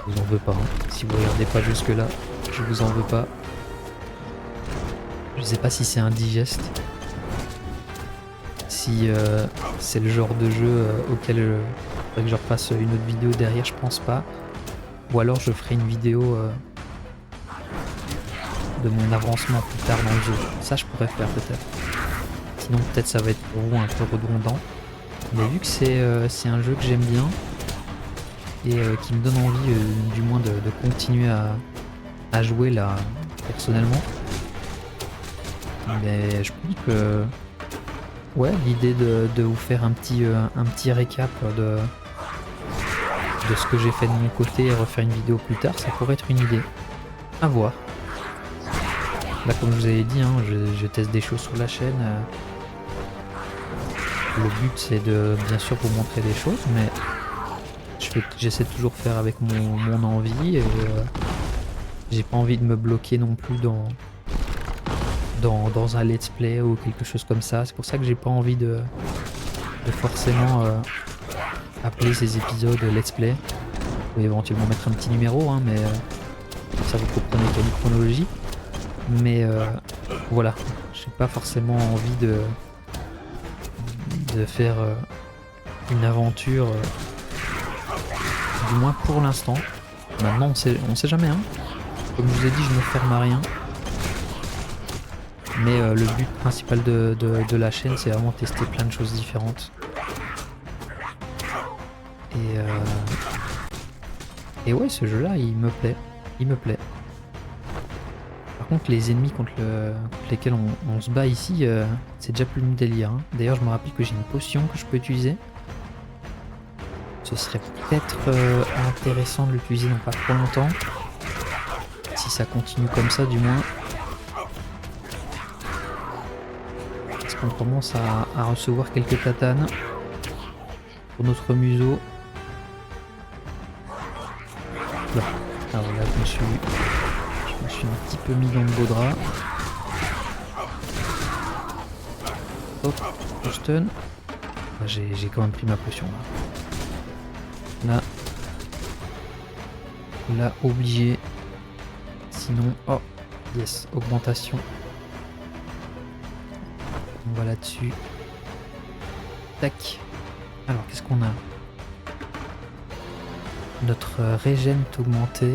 vous en veux pas, hein. Si vous regardez pas jusque là, je vous en veux pas. Je sais pas si c'est indigeste, si c'est le genre de jeu auquel il faudrait que je refasse une autre vidéo derrière, je pense pas. Ou alors je ferai une vidéo de mon avancement plus tard dans le jeu. Ça je pourrais faire peut-être. Sinon peut-être ça va être pour vous un peu redondant. Mais vu que c'est un jeu que j'aime bien et qui me donne envie du moins de continuer à jouer là personnellement, mais je pense que ouais, l'idée de vous faire un petit récap de ce que j'ai fait de mon côté et refaire une vidéo plus tard, ça pourrait être une idée. À voir. Là, comme je vous avais dit, hein, je teste des choses sur la chaîne. Le but, c'est de bien sûr vous montrer des choses, mais j'essaie de toujours faire avec mon envie. Et j'ai pas envie de me bloquer non plus dans un let's play ou quelque chose comme ça. C'est pour ça que j'ai pas envie de forcément appeler ces épisodes let's play. Vous pouvez éventuellement mettre un petit numéro, hein, mais ça vous comprenez qu'il y a une chronologie. Mais voilà, j'ai pas forcément envie de faire une aventure, du moins pour l'instant. Maintenant on sait jamais, hein. Comme je vous ai dit, je ne ferme à rien. Mais le but principal de la chaîne, c'est vraiment tester plein de choses différentes. Et ouais, ce jeu là il me plaît. Il me plaît. Par contre, les ennemis contre lesquels on se bat ici, c'est déjà plus le délire, hein. D'ailleurs, je me rappelle que j'ai une potion que je peux utiliser. Ce serait peut-être intéressant de l'utiliser dans pas trop longtemps. Si ça continue comme ça, du moins. Parce qu'on commence à recevoir quelques tatanes pour notre museau. Là, alors là, je me suis un petit peu mis dans le beau drap. Hop, stun. Ah, j'ai quand même pris ma potion là. Là, obligé. Sinon, oh, yes, augmentation. On va là-dessus. Tac. Alors, qu'est-ce qu'on a? Notre régène est augmenté.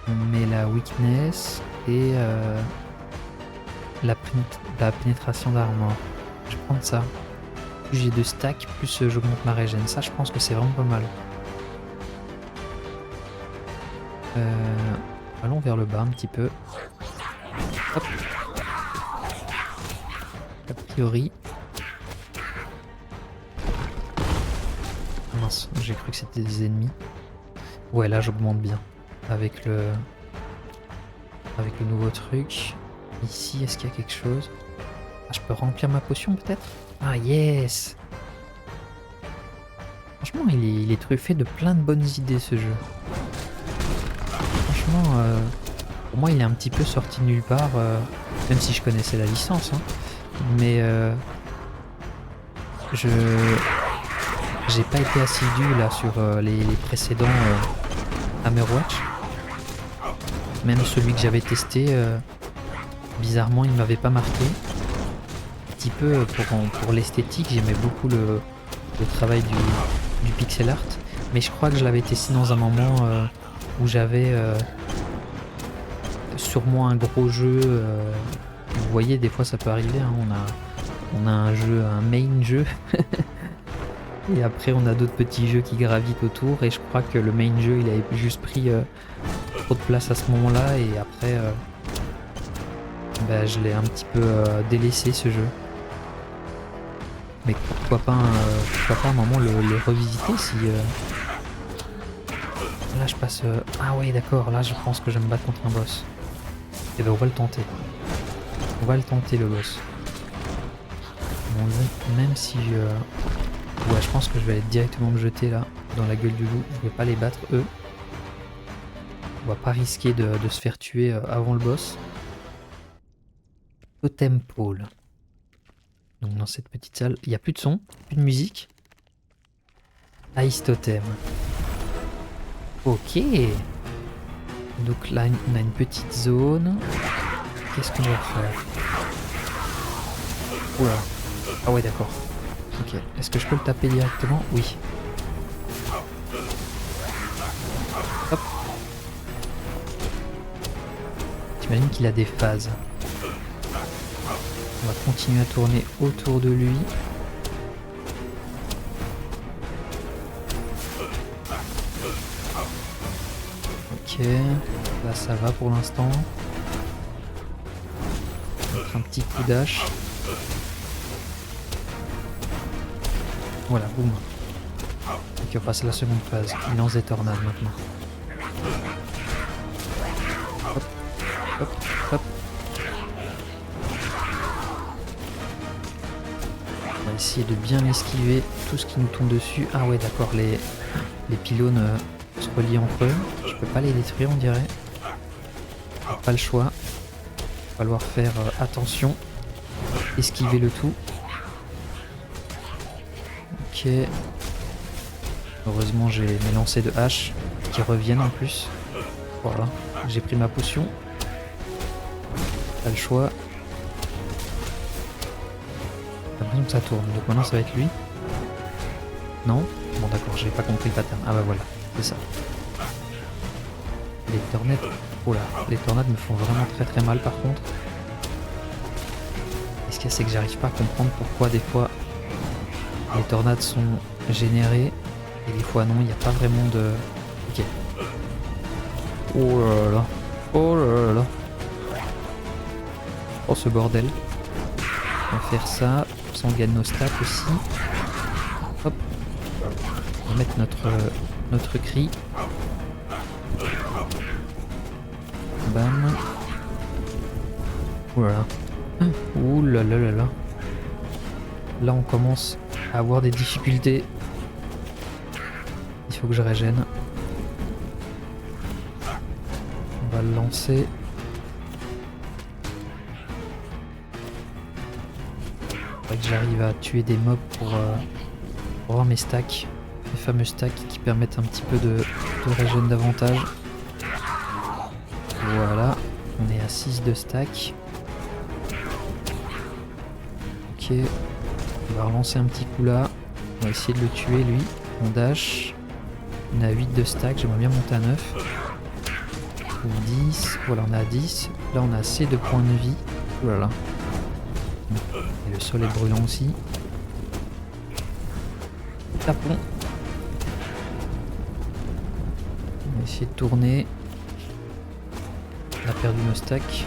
On met la weakness et la pénétration d'armor. Je vais prendre ça. Plus j'ai de stack, plus j'augmente ma régène. Ça, je pense que c'est vraiment pas mal. Allons vers le bas un petit peu. Hop. A priori. Mince, j'ai cru que c'était des ennemis. Ouais, là j'augmente bien. Avec le nouveau truc. Ici, est-ce qu'il y a quelque chose? Ah, je peux remplir ma potion peut-être? Ah yes! Franchement, il est truffé de plein de bonnes idées ce jeu. Franchement, pour moi il est un petit peu sorti de nulle part, même si je connaissais la licence, hein. Mais j'ai pas été assidu là sur les précédents Hammerwatch. Même celui que j'avais testé, bizarrement il ne m'avait pas marqué. Un petit peu pour l'esthétique, j'aimais beaucoup le travail du pixel art, mais je crois que je l'avais testé dans un moment où j'avais sûrement un gros jeu. Vous voyez, des fois ça peut arriver, hein, on a un jeu, un main jeu. Et après on a d'autres petits jeux qui gravitent autour, et je crois que le main jeu il avait juste pris trop de place à ce moment là, et après je l'ai un petit peu délaissé ce jeu. Mais pourquoi pas un moment le revisiter si... Là je passe... Ah ouais d'accord, là je pense que je vais me battre contre un boss. Et ben on va le tenter. On va le tenter le boss. Même si ouais, je pense que je vais directement me jeter là dans la gueule du loup. Je vais pas les battre eux. On va pas risquer de se faire tuer avant le boss. Totem Pole. Donc dans cette petite salle, il n'y a plus de son, plus de musique. Ice Totem. Ok. Donc là, on a une petite zone. Qu'est-ce qu'on va faire? Oula. Ah ouais, d'accord. Ok. Est-ce que je peux le taper directement? Oui. Hop. J'imagine qu'il a des phases. On va continuer à tourner autour de lui. Ok. Là, ça va pour l'instant. Mettre un petit coup d'hache. Voilà, boum. Ok, on passe à la seconde phase. Il lance des tornades maintenant. Hop, hop, hop. On va essayer de bien esquiver tout ce qui nous tombe dessus. Ah ouais, d'accord, les pylônes se relient entre eux. Je peux pas les détruire, on dirait. Pas le choix. Il va falloir faire attention. Esquiver le tout. Ok. Heureusement j'ai mes lancers de hache qui reviennent en plus. Voilà. J'ai pris ma potion. Pas le choix. J'ai l'impression que ça tourne. Donc maintenant ça va être lui. Non? Bon d'accord, j'ai pas compris le pattern. Ah bah voilà, c'est ça. Les tornades. Oh là, les tornades me font vraiment très très mal par contre. Et ce qu'il y a, c'est que j'arrive pas à comprendre pourquoi des fois les tornades sont générées et des fois non, il n'y a pas vraiment de... Ok. Oh là là. Oh là là. Oh ce bordel. On va faire ça. Ça on gagne nos stats aussi. Hop. On va mettre notre cri. Bam. Oh là là. Ouh là là là là. Là on commence à avoir des difficultés. Il faut que je régène. On va le lancer. Faudrait que j'arrive à tuer des mobs pour avoir mes stacks. Les fameux stacks qui permettent un petit peu de régène davantage. Voilà. On est à 6 de stack. Ok. On va relancer un petit coup là. On va essayer de le tuer lui. On dash. On est à 8 de stack. J'aimerais bien monter à 9. Ou 10. Voilà, on est à 10. Là, on a assez de points de vie. Oh là là. Et le sol est brûlant aussi. Tapons. On va essayer de tourner. On a perdu nos stacks.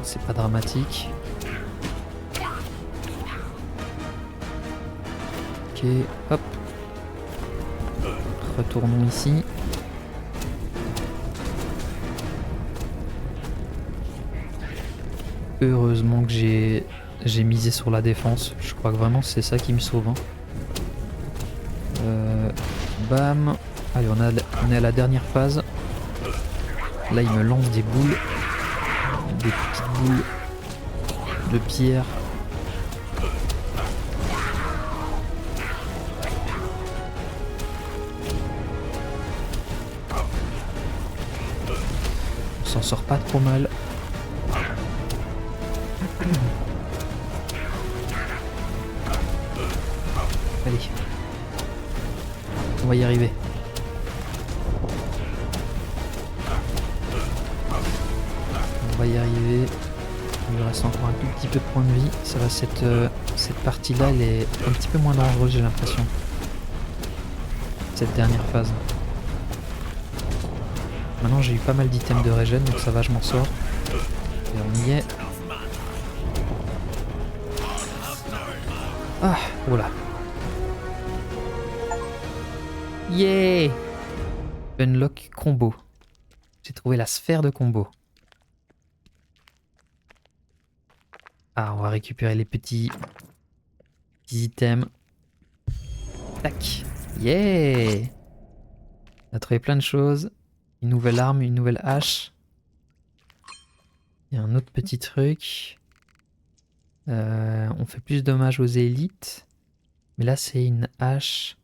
C'est pas dramatique. Ok, hop. Retournons ici. Heureusement que j'ai misé sur la défense. Je crois que vraiment c'est ça qui me sauve. Hein. Bam. Allez, on est à la dernière phase. Là, il me lance des boules. Des petites boules de pierre. On s'en sort pas trop mal. Allez. On va y arriver. On va y arriver. Il me reste encore un tout petit peu de points de vie. Ça va, cette partie-là, elle est un petit peu moins dangereuse, j'ai l'impression. Cette dernière phase. Maintenant, j'ai eu pas mal d'items de régène, donc ça va, je m'en sors. Et on y est. Ah, voilà. Yeah! Unlock combo. J'ai trouvé la sphère de combo. Ah, on va récupérer les petits items. Tac. Yeah! On a trouvé plein de choses. Une nouvelle arme, une nouvelle hache. Il y a un autre petit truc. On fait plus de dommages aux élites. Mais là, c'est une hache.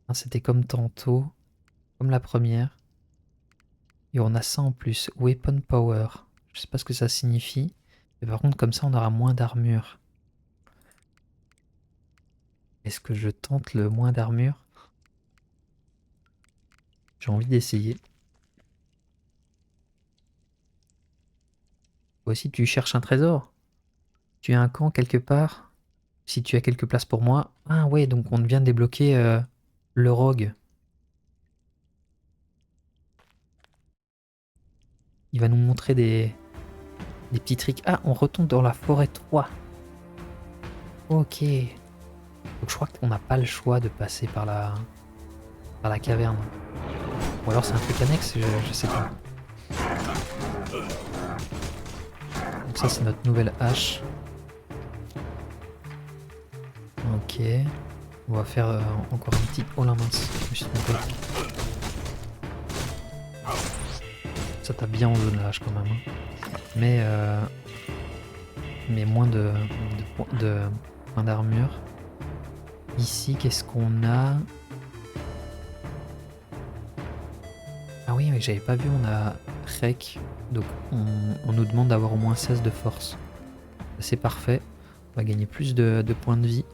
Ah, c'était comme tantôt. Comme la première. Et on a ça en plus. Weapon Power. Je sais pas ce que ça signifie. Mais par contre, comme ça, on aura moins d'armure. Est-ce que je tente le moins d'armure? J'ai envie d'essayer. Toi aussi, tu cherches un trésor? Tu as un camp quelque part? Si tu as quelques places pour moi. Ah ouais, donc on vient de débloquer le rogue. Il va nous montrer des petits tricks. Ah, on retourne dans la forêt 3. Ok. Donc je crois qu'on n'a pas le choix de passer par la caverne. Ou alors c'est un truc annexe, je sais pas. Donc ça c'est notre nouvelle hache. Ok. On va faire encore un petit... Oh la mince, je me suis trompé. Ça tape bien en zone la hache quand même. Hein. Mais moins de points d'armure. Ici, qu'est-ce qu'on a? Ah oui, mais j'avais pas vu, on a Rek. Donc on nous demande d'avoir au moins 16 de force. C'est parfait. On va gagner plus de points de vie.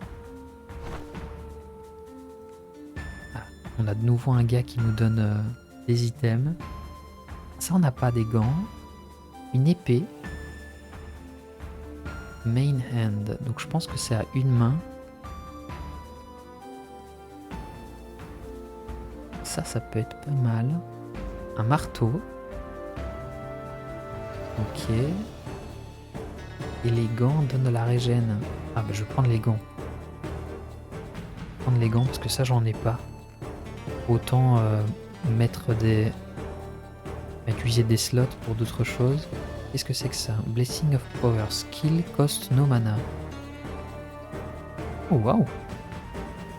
Ah, on a de nouveau un gars qui nous donne des items. Ça, on n'a pas des gants. Une épée. Main hand. Donc je pense que c'est à une main. Ça peut être pas mal. Un marteau. Ok. Et les gants donnent de la régène. Ah bah je vais prendre les gants. Prendre les gants parce que ça j'en ai pas. Autant utiliser des slots pour d'autres choses. Qu'est-ce que c'est que ça? Blessing of Power. Skill cost no mana. Oh waouh!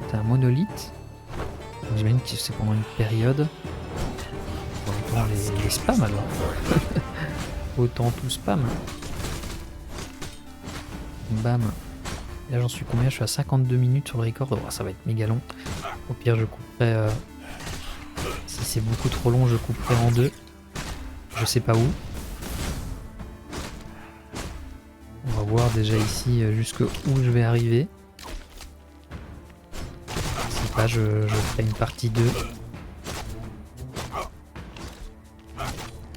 C'est un monolithe. J'imagine que c'est pendant une période. Autant les spams alors. Autant tout spam. Bam. Là j'en suis combien? Je suis à 52 minutes sur le record. Oh, ça va être méga long. Au pire je couperai... Si c'est beaucoup trop long je couperai en deux. Je sais pas où. On va voir déjà ici jusqu'où je vais arriver. Si pas je ferai une partie 2.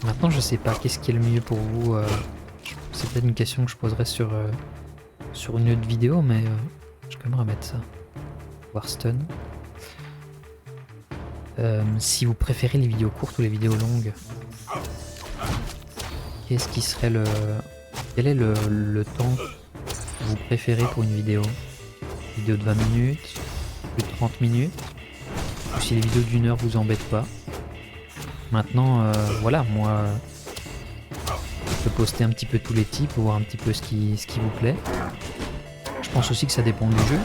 Maintenant je sais pas qu'est-ce qui est le mieux pour vous. C'est peut-être une question que je poserai sur une autre vidéo, mais je vais quand même remettre ça. Warstone. Si vous préférez les vidéos courtes ou les vidéos longues, qu'est-ce qui serait quel est le temps que vous préférez pour une vidéo? Vidéo de 20 minutes, plus de 30 minutes, ou si les vidéos d'1 heure vous embêtent pas. Maintenant, voilà, moi, je peux poster un petit peu tous les types pour voir un petit peu ce qui vous plaît. Je pense aussi que ça dépend du jeu.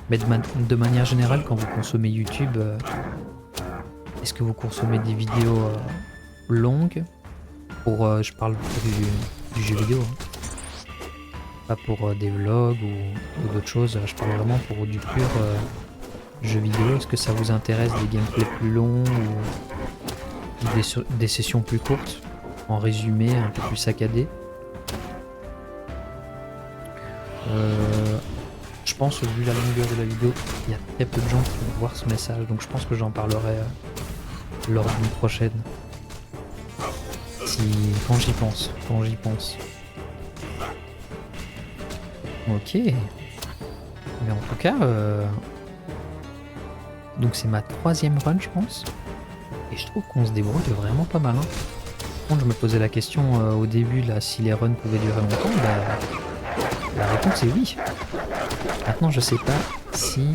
Mais de manière générale, quand vous consommez YouTube, est-ce que vous consommez des vidéos longues pour, je parle du jeu vidéo, hein. Pas pour des vlogs ou d'autres choses, je parle vraiment pour du pur jeu vidéo. Est-ce que ça vous intéresse des gameplays plus longs ou des sessions plus courtes, en résumé, un peu plus saccadé? Je pense, vu la longueur de la vidéo, il y a très peu de gens qui vont voir ce message, donc je pense que j'en parlerai lors d'une prochaine. Quand j'y pense. Ok. Mais en tout cas, donc c'est ma 3e run, je pense. Et je trouve qu'on se débrouille vraiment pas mal. Hein. Par contre, je me posais la question au début, là, si les runs pouvaient durer longtemps. Bah, la réponse est oui. Maintenant, je sais pas si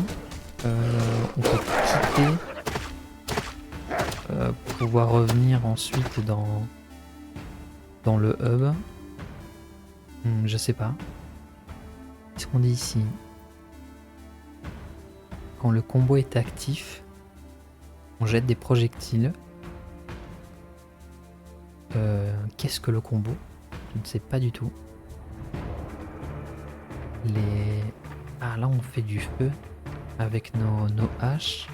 on peut quitter pour pouvoir revenir ensuite dans le hub. Je sais pas. Qu'est-ce qu'on dit ici? Quand le combo est actif, on jette des projectiles. Qu'est-ce que le combo? Je ne sais pas du tout. Ah là on fait du feu avec nos haches.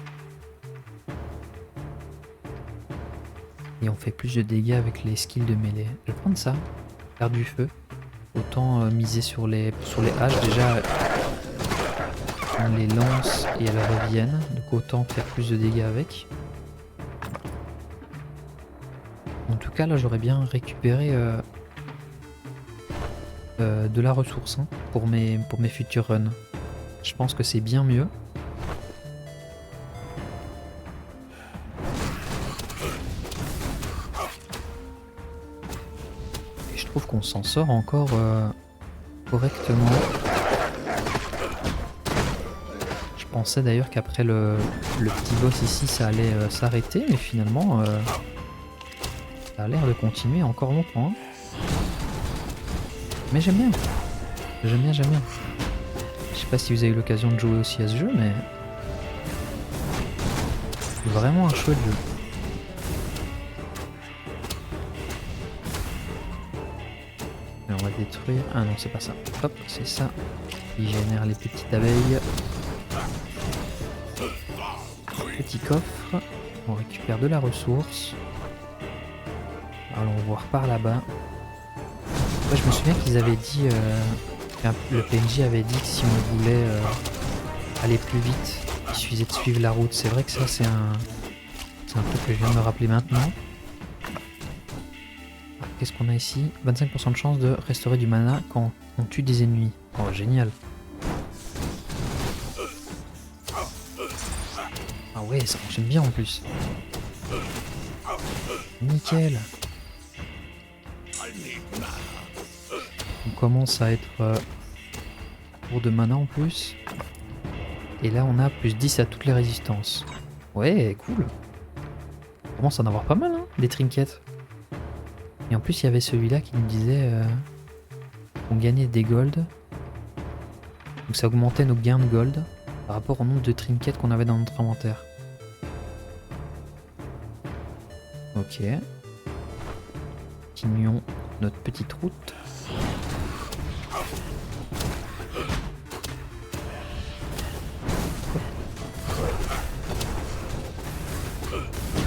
Et on fait plus de dégâts avec les skills de mêlée. Je vais prendre ça, faire du feu. Autant miser sur les haches. Déjà, on les lance et elles reviennent. Donc autant faire plus de dégâts avec. En tout cas, là, j'aurais bien récupéré de la ressource hein, pour mes futurs runs. Je pense que c'est bien mieux. Et je trouve qu'on s'en sort encore correctement. Je pensais d'ailleurs qu'après le petit boss ici, ça allait s'arrêter, mais finalement, ça a l'air de continuer encore longtemps. Hein. Mais j'aime bien. J'aime bien, j'aime bien. Je sais pas si vous avez eu l'occasion de jouer aussi à ce jeu, mais... vraiment un chouette jeu. Et on va détruire... Ah non, c'est pas ça. Hop, c'est ça. Qui génère les petites abeilles. Petit coffre. On récupère de la ressource. Allons voir par là-bas. Ouais, je me souviens qu'ils avaient dit... le PNJ avait dit que si on voulait aller plus vite, il suffisait de suivre la route. C'est vrai que ça, c'est un truc que je viens de me rappeler maintenant. Qu'est-ce qu'on a ici? 25% de chance de restaurer du mana quand on tue des ennemis. Oh, génial. Ah ouais, ça fonctionne bien en plus. Nickel. On commence à être pour de mana en plus. Et là on a plus 10 à toutes les résistances. Ouais, cool. On commence à en avoir pas mal, hein, des trinkets. Et en plus il y avait celui-là qui nous disait qu'on gagnait des gold. Donc ça augmentait nos gains de gold par rapport au nombre de trinkets qu'on avait dans notre inventaire. Ok. Continuons notre petite route.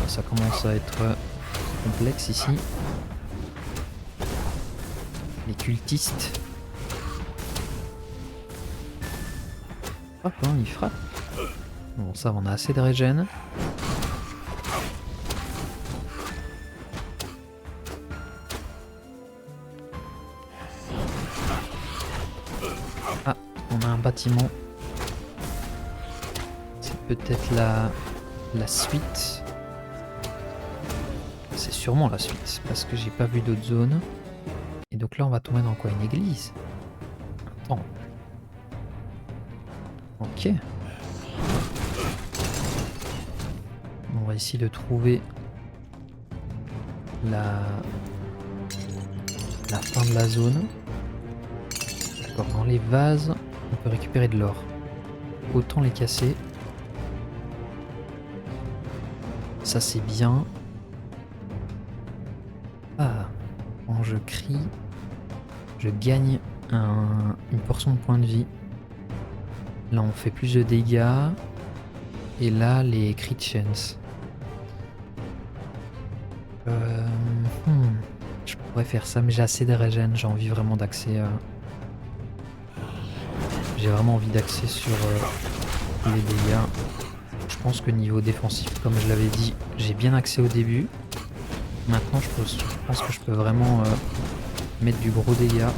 Ça commence à être complexe ici. Les cultistes. Hop, hein, ils frappent. Bon, ça, on a assez de régène. Ah, on a un bâtiment. C'est peut-être la suite. C'est sûrement la suite, parce que j'ai pas vu d'autres zones. Et donc là, on va tomber dans quoi? Une église? Attends. Ok. On va essayer de trouver la fin de la zone. D'accord, dans les vases, on peut récupérer de l'or. Autant les casser. Ça, c'est bien. Ah, quand je crie, je gagne une portion de points de vie. Là, on fait plus de dégâts. Et là, les crit chance. Je pourrais faire ça, mais j'ai assez de régène. J'ai envie vraiment d'axer. J'ai vraiment envie d'axer sur les dégâts. Je pense que niveau défensif, comme je l'avais dit, j'ai bien axé au début. Maintenant, je pense que je peux vraiment mettre du gros dégât.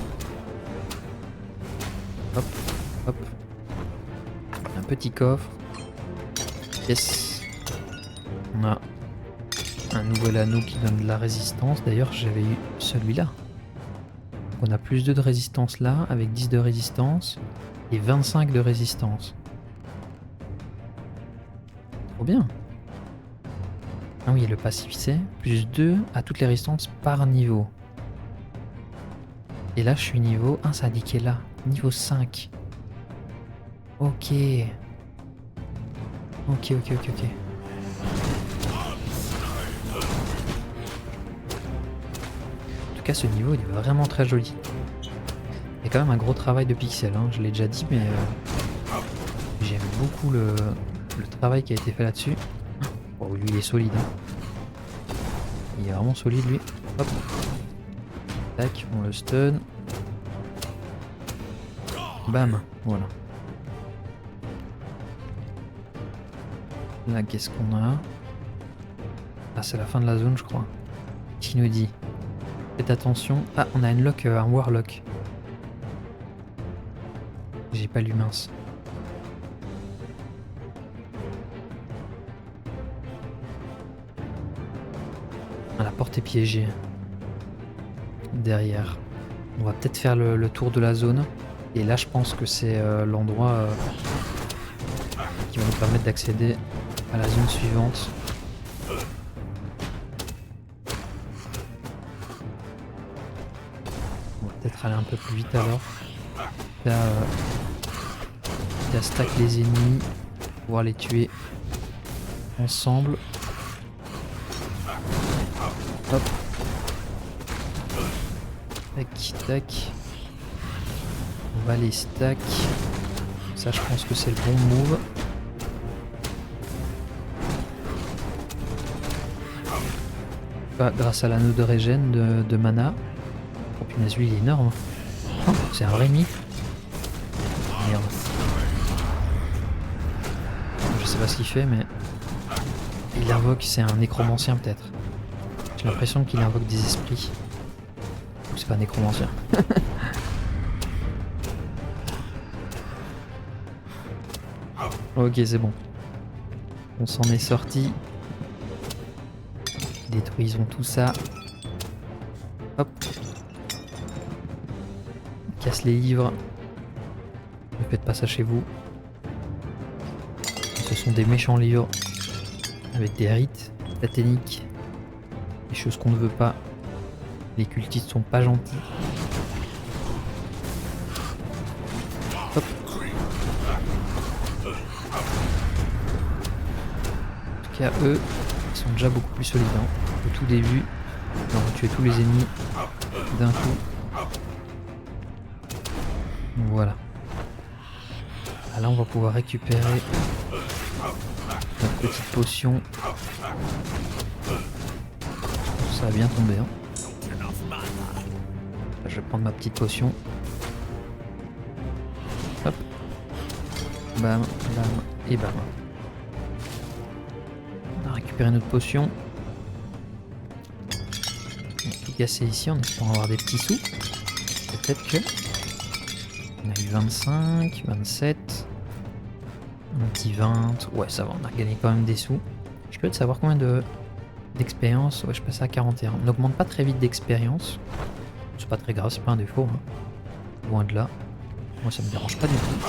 Hop, hop. Un petit coffre. Yes. On a un nouvel anneau qui donne de la résistance. D'ailleurs, j'avais eu celui-là. On a plus 2 de résistance là, avec 10 de résistance et 25 de résistance. Trop bien. Ah oui, le passif c'est plus 2 à toutes les résistances par niveau. Et là, je suis niveau... Ah, ça a indiqué là. Niveau 5. Ok. Ok. En tout cas, ce niveau, il est vraiment très joli. Il y a quand même un gros travail de pixels, hein. Je l'ai déjà dit, mais j'aime beaucoup le travail qui a été fait là-dessus. Oh, lui, il est solide. Hein. Il est vraiment solide, lui. Hop. Tac, on le stun. Bam, voilà. Là, qu'est-ce qu'on a? Ah, c'est la fin de la zone, je crois. Qui nous dit? Faites attention. Ah, on a un warlock. J'ai pas lu, mince. Ah, la porte est piégée. Derrière. On va peut-être faire le tour de la zone. Et là, je pense que c'est l'endroit qui va nous permettre d'accéder à la zone suivante. On va peut-être aller un peu plus vite alors. Là, stack les ennemis, pouvoir les tuer ensemble. Hop. Tac, tac. On va les stack. Ça, je pense que c'est le bon move. Bah, grâce à l'anneau de régène de mana. Oh punaise, lui il est énorme. Oh, c'est un Rémi. Merde. Je sais pas ce qu'il fait, mais il invoque, c'est un nécromancien peut-être. J'ai l'impression qu'il invoque des esprits. Ou c'est pas un nécromancien. Ok, c'est bon. On s'en est sorti. Détruisons tout ça. Hop. On casse les livres. Ne faites pas ça chez vous. Ce sont des méchants livres. Avec des rites sataniques. Des choses qu'on ne veut pas. Les cultistes sont pas gentils. Hop. En tout cas, eux, ils sont déjà beaucoup plus solides. Hein. Au tout début, on va tuer tous les ennemis d'un coup. Voilà. Ah, là, on va pouvoir récupérer notre petite potion. Ça va bien tomber. Hein. Là, je vais prendre ma petite potion. Hop. Bam, bam et bam. On a récupéré notre potion. On va tout casser ici en espérant avoir des petits sous. Peut-être que... On a eu 25, 27, un petit 20. Ouais, ça va, on a gagné quand même des sous. Je suis curieux de savoir combien d'expérience. Ouais, je passe à 41. On n'augmente pas très vite d'expérience. C'est pas très grave, c'est pas un défaut. Hein. Loin de là. Moi, ça me dérange pas du tout.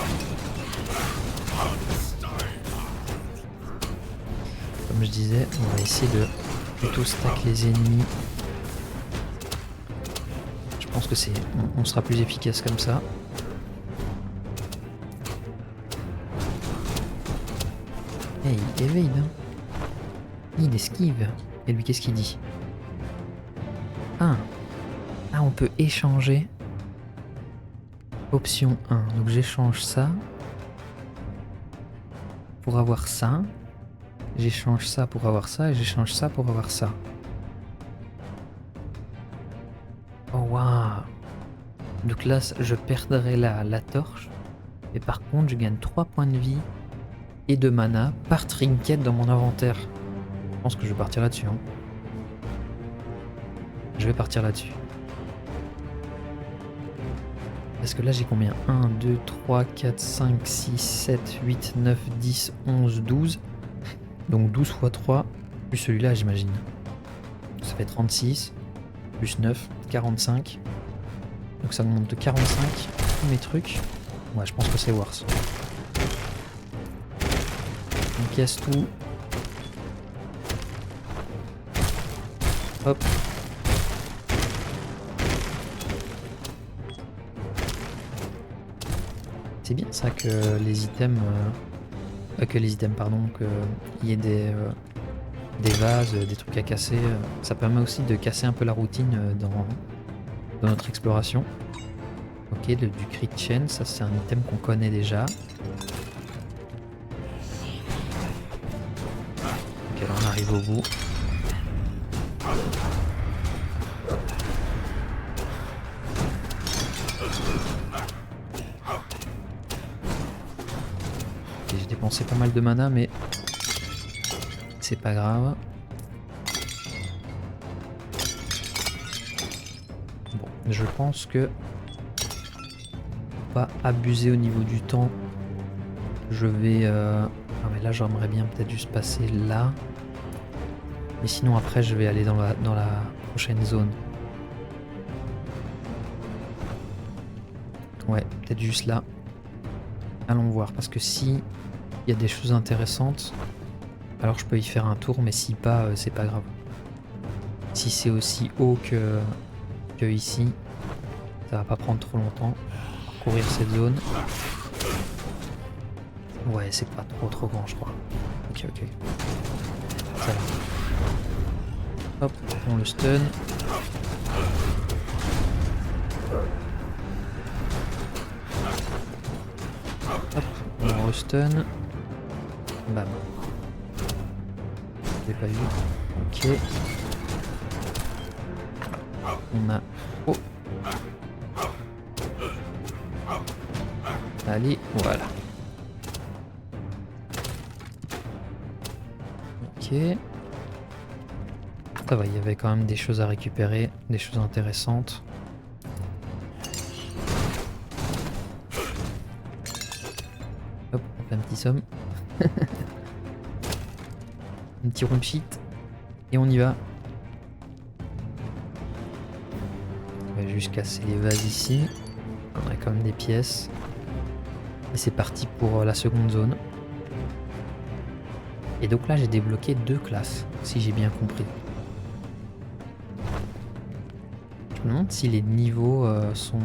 Comme je disais, on va essayer de plutôt stack les ennemis. Je pense que on sera plus efficace comme ça. Hey, il évade, hein. Il esquive. Et lui, qu'est-ce qu'il dit? Ah, on peut échanger. Option 1. Donc j'échange ça pour avoir ça. J'échange ça pour avoir ça. Et j'échange ça pour avoir ça. Oh waouh. Donc là, je perdrai la torche. Et par contre, je gagne 3 points de vie et de mana par trinket dans mon inventaire. Je pense que je vais partir là-dessus. Hein. Je vais partir là-dessus. Parce que là j'ai combien? 1, 2, 3, 4, 5, 6, 7, 8, 9, 10, 11, 12. Donc 12 x 3, plus celui-là j'imagine. Ça fait 36, plus 9, 45. Donc ça me monte de 45, tous mes trucs. Ouais, je pense que c'est worse. On casse tout. Hop. C'est bien ça que les items... pardon, qu'il y ait des vases, des trucs à casser. Ça permet aussi de casser un peu la routine dans notre exploration. Ok, du crit chain, ça c'est un item qu'on connaît déjà. Ok, là on arrive au bout. Ok, j'ai dépensé pas mal de mana, mais c'est pas grave. Bon, je pense que pas abuser au niveau du temps. Je vais... Ah mais là j'aimerais bien peut-être juste passer là. Mais sinon après je vais aller dans la prochaine zone. Ouais, peut-être juste là. Allons voir, parce que si il y a des choses intéressantes, alors je peux y faire un tour, mais si pas, c'est pas grave. Si c'est aussi haut que ici, ça va pas prendre trop longtemps. Parcourir cette zone. Ouais, c'est pas trop grand, je crois. Ok. Ça va. Hop, on le stun. Hop, on restun. Bam. Je l'ai pas vu. Ok. On a... Oh. Allez, voilà. Ok. Ça va, il y avait quand même des choses à récupérer, des choses intéressantes. Hop, on fait un petit somme. Un petit room sheet. Et on y va. On va juste casser les vases ici. On a quand même des pièces. Et c'est parti pour la seconde zone. Et donc là j'ai débloqué 2 classes, si j'ai bien compris. Je me demande si les niveaux sont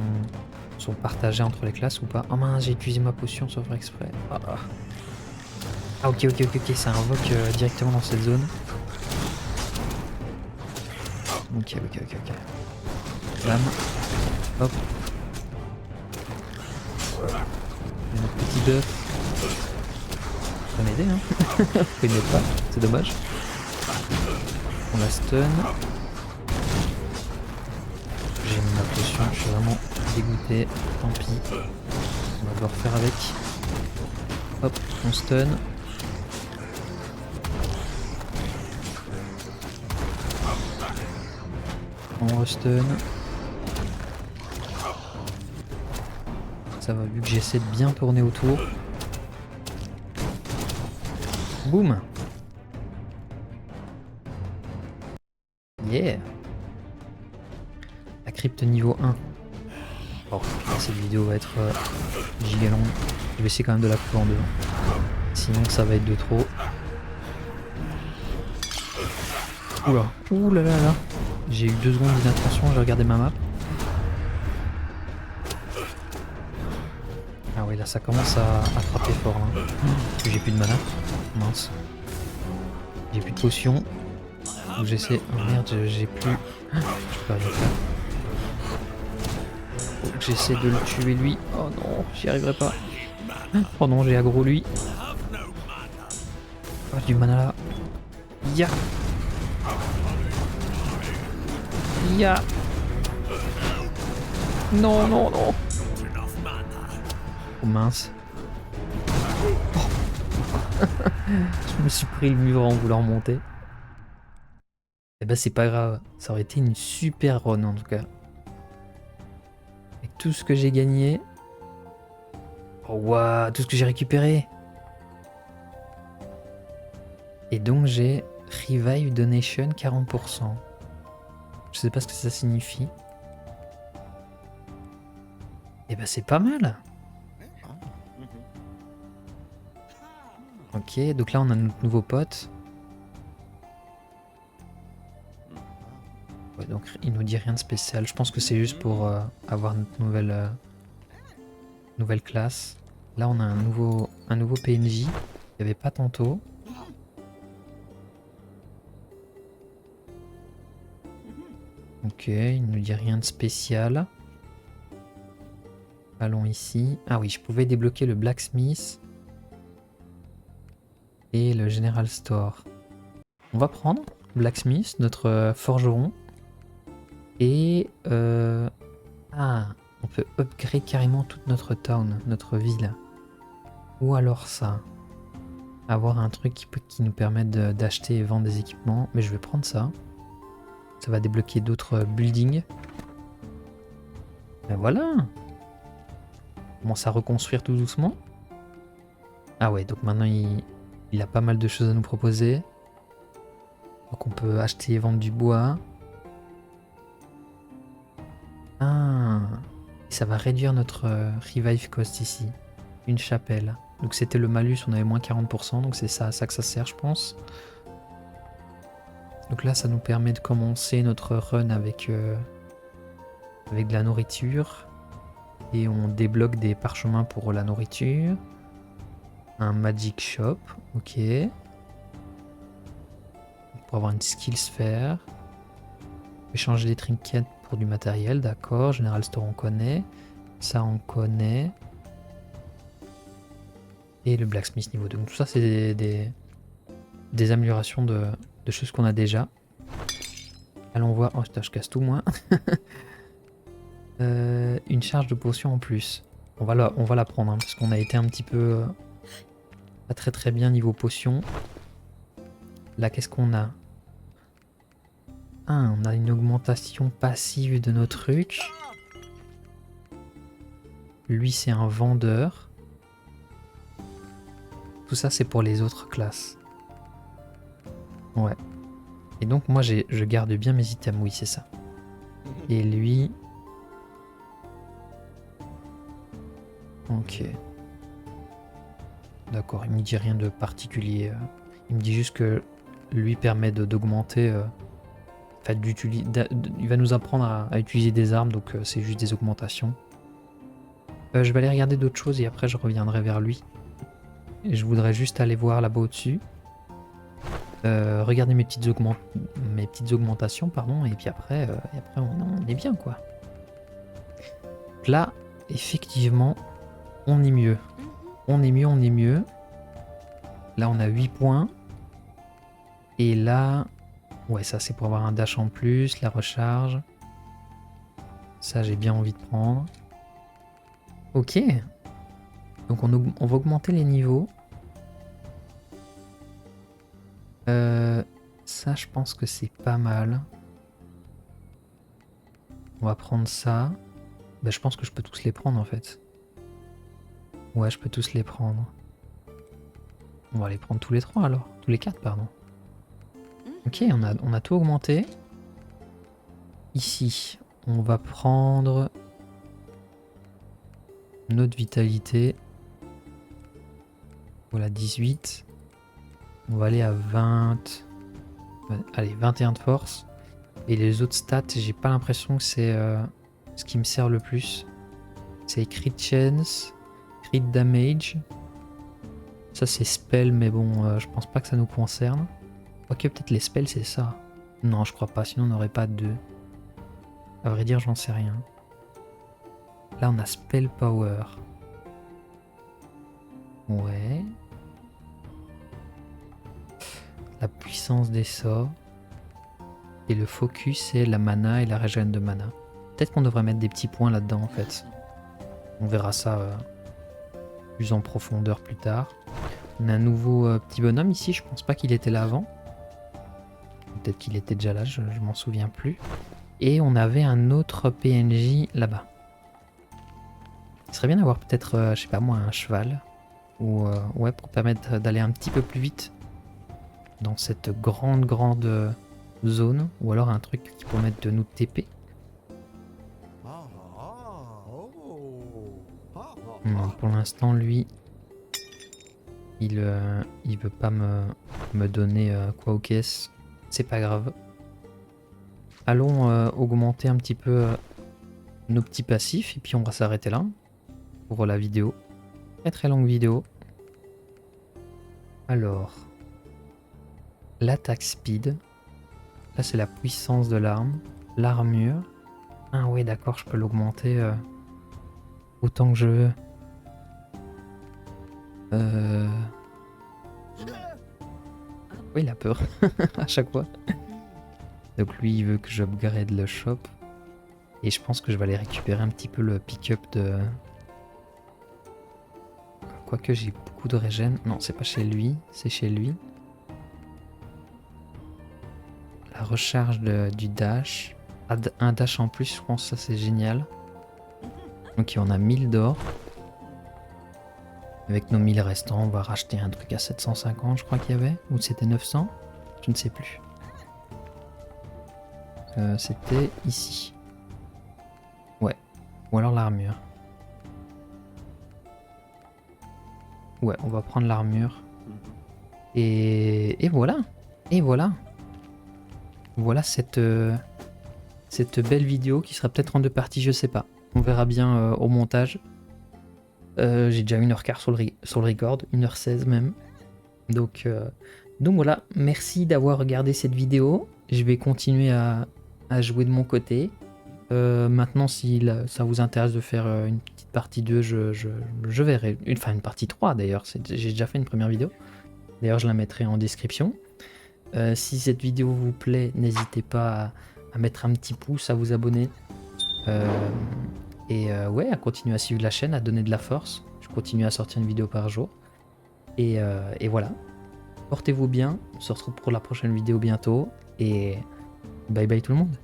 partagés entre les classes ou pas. Oh mince, j'ai utilisé ma potion sans faire exprès. Ah ok, ça invoque directement dans cette zone. Ok. Bam. Hop. Notre petit buff. Ça m'aider hein. Faut y mettre pas, c'est dommage. On la stun. J'ai mis ma potion, je suis vraiment dégoûté. Tant pis. On va devoir faire avec. Hop, on stun. On restun. Ça va, vu que j'essaie de bien tourner autour. Boum. Yeah. La crypte niveau 1. Bon, cette vidéo va être giga longue. Je vais essayer quand même de la couper en deux. Sinon ça va être de trop. Oula. Ouh là. J'ai eu 2 secondes d'inattention, j'ai regardé ma map. Ah oui là ça commence à frapper fort. Hein. J'ai plus de mana. Mince. J'ai plus de potions. Donc j'essaie... Oh merde, j'ai plus... Je peux rien faire. Faut que j'essaie de le tuer lui. Oh non, j'y arriverai pas. Oh non, j'ai aggro lui. Oh, du mana là. Ya. Non. Oh mince. Oh. Je me suis pris le mur en voulant monter. Eh ben c'est pas grave, ça aurait été une super run en tout cas. Avec tout ce que j'ai gagné. Oh waouh, tout ce que j'ai récupéré. Et donc j'ai Revive Donation 40%. Je sais pas ce que ça signifie. Et ben c'est pas mal. Ok, donc là on a notre nouveau pote. Ouais, donc il nous dit rien de spécial. Je pense que c'est juste pour avoir notre nouvelle classe. Là, on a un nouveau PNJ. Il n'y avait pas tantôt. Ok, il ne nous dit rien de spécial. Allons ici. Ah oui, je pouvais débloquer le Blacksmith et le General Store. On va prendre Blacksmith, notre forgeron. Et... Ah, on peut upgrade carrément toute notre town, notre ville. Ou alors ça. Avoir un truc qui nous permette d'acheter et vendre des équipements. Mais je vais prendre ça. Ça va débloquer d'autres buildings. Ben voilà. On commence à reconstruire tout doucement. Ah ouais, donc maintenant il a pas mal de choses à nous proposer. Donc on peut acheter et vendre du bois. Ah, ça va réduire notre revive cost ici. Une chapelle. Donc c'était le malus, on avait moins 40%, donc c'est ça à ça que ça sert, je pense. Donc là, ça nous permet de commencer notre run avec de la nourriture. Et on débloque des parchemins pour la nourriture. Un magic shop, ok. Pour avoir une skill sphere. Échanger des trinkets pour du matériel, d'accord. General Store, on connaît. Ça, on connaît. Et le Blacksmith niveau 2. Donc tout ça, c'est des améliorations de choses qu'on a déjà. Allons voir. Oh, putain, je casse tout, moi. Une charge de potion en plus. On va la prendre, hein, parce qu'on a été un petit peu pas très bien niveau potion. Là, qu'est-ce qu'on a? Ah, on a une augmentation passive de nos trucs. Lui, c'est un vendeur. Tout ça, c'est pour les autres classes. Ouais. Et donc, moi, je garde bien mes items. Oui, c'est ça. Et lui... Ok. D'accord, il me dit rien de particulier. Il me dit juste que lui permet d'augmenter... Enfin, il va nous apprendre à utiliser des armes, donc c'est juste des augmentations. Je vais aller regarder d'autres choses et après je reviendrai vers lui. Et je voudrais juste aller voir là-bas au-dessus. Regarder mes petites augmentations, pardon, et puis après, on est bien, quoi. Là, effectivement, on est mieux. On est mieux. Là, on a 8 points. Et là... Ouais, ça, c'est pour avoir un dash en plus, la recharge. Ça, j'ai bien envie de prendre. Ok. Donc, on va augmenter les niveaux. Ça, je pense que c'est pas mal. On va prendre ça. Bah, je pense que je peux tous les prendre, en fait. Ouais, je peux tous les prendre. On va les prendre tous les 3, alors. Tous les 4, pardon. Ok, on a tout augmenté. Ici, on va prendre notre vitalité. Voilà, 18. On va aller à 20. Allez, 21 de force. Et les autres stats, j'ai pas l'impression que c'est ce qui me sert le plus. C'est crit chance, crit damage. Ça, c'est spell, mais bon, je pense pas que ça nous concerne. Ok, peut-être les spells, c'est ça. Non, je crois pas, sinon on n'aurait pas 2. À vrai dire, j'en sais rien. Là, on a spell power. Ouais. La puissance des sorts. Et le focus, c'est la mana et la régène de mana. Peut-être qu'on devrait mettre des petits points là-dedans, en fait. On verra ça plus en profondeur plus tard. On a un nouveau petit bonhomme ici, je pense pas qu'il était là avant. Peut-être qu'il était déjà là, je m'en souviens plus. Et on avait un autre PNJ là-bas. Il serait bien d'avoir peut-être, je sais pas moi, un cheval. Ou ouais, pour permettre d'aller un petit peu plus vite dans cette grande zone. Ou alors un truc qui permette de nous TP. Pour l'instant, lui, il veut pas me donner quoi aux caisses. C'est pas grave. Allons augmenter un petit peu nos petits passifs et puis on va s'arrêter là pour la vidéo. Très très longue vidéo. Alors, l'attaque speed. Là, c'est la puissance de l'arme. L'armure. Ah ouais, d'accord, je peux l'augmenter autant que je veux. Oui, il a peur à chaque fois. Donc lui, il veut que j'upgrade le shop. Et je pense que je vais aller récupérer un petit peu le pick-up de... Quoique j'ai beaucoup de régène. Non, c'est pas chez lui, c'est chez lui. La recharge du dash. Un dash en plus, je pense que ça c'est génial. Donc on a 1000 d'or. Avec nos 1000 restants, on va racheter un truc à 750, je crois qu'il y avait. Ou c'était 900, je ne sais plus. C'était ici. Ouais. Ou alors l'armure. Ouais, on va prendre l'armure. Et voilà. Et voilà. Voilà cette belle vidéo qui sera peut-être en 2 parties, je sais pas. On verra bien au montage. J'ai déjà 1h15 sur le record, 1h16 même. Donc voilà, merci d'avoir regardé cette vidéo. Je vais continuer à jouer de mon côté. Maintenant, si ça vous intéresse de faire une petite partie 2, je verrai. Enfin, une partie 3 d'ailleurs. J'ai déjà fait une première vidéo. D'ailleurs, je la mettrai en description. Si cette vidéo vous plaît, n'hésitez pas à mettre un petit pouce, à vous abonner. Ouais, à continuer à suivre la chaîne, à donner de la force. Je continue à sortir une vidéo par jour. Et voilà. Portez-vous bien. On se retrouve pour la prochaine vidéo bientôt. Et bye bye tout le monde.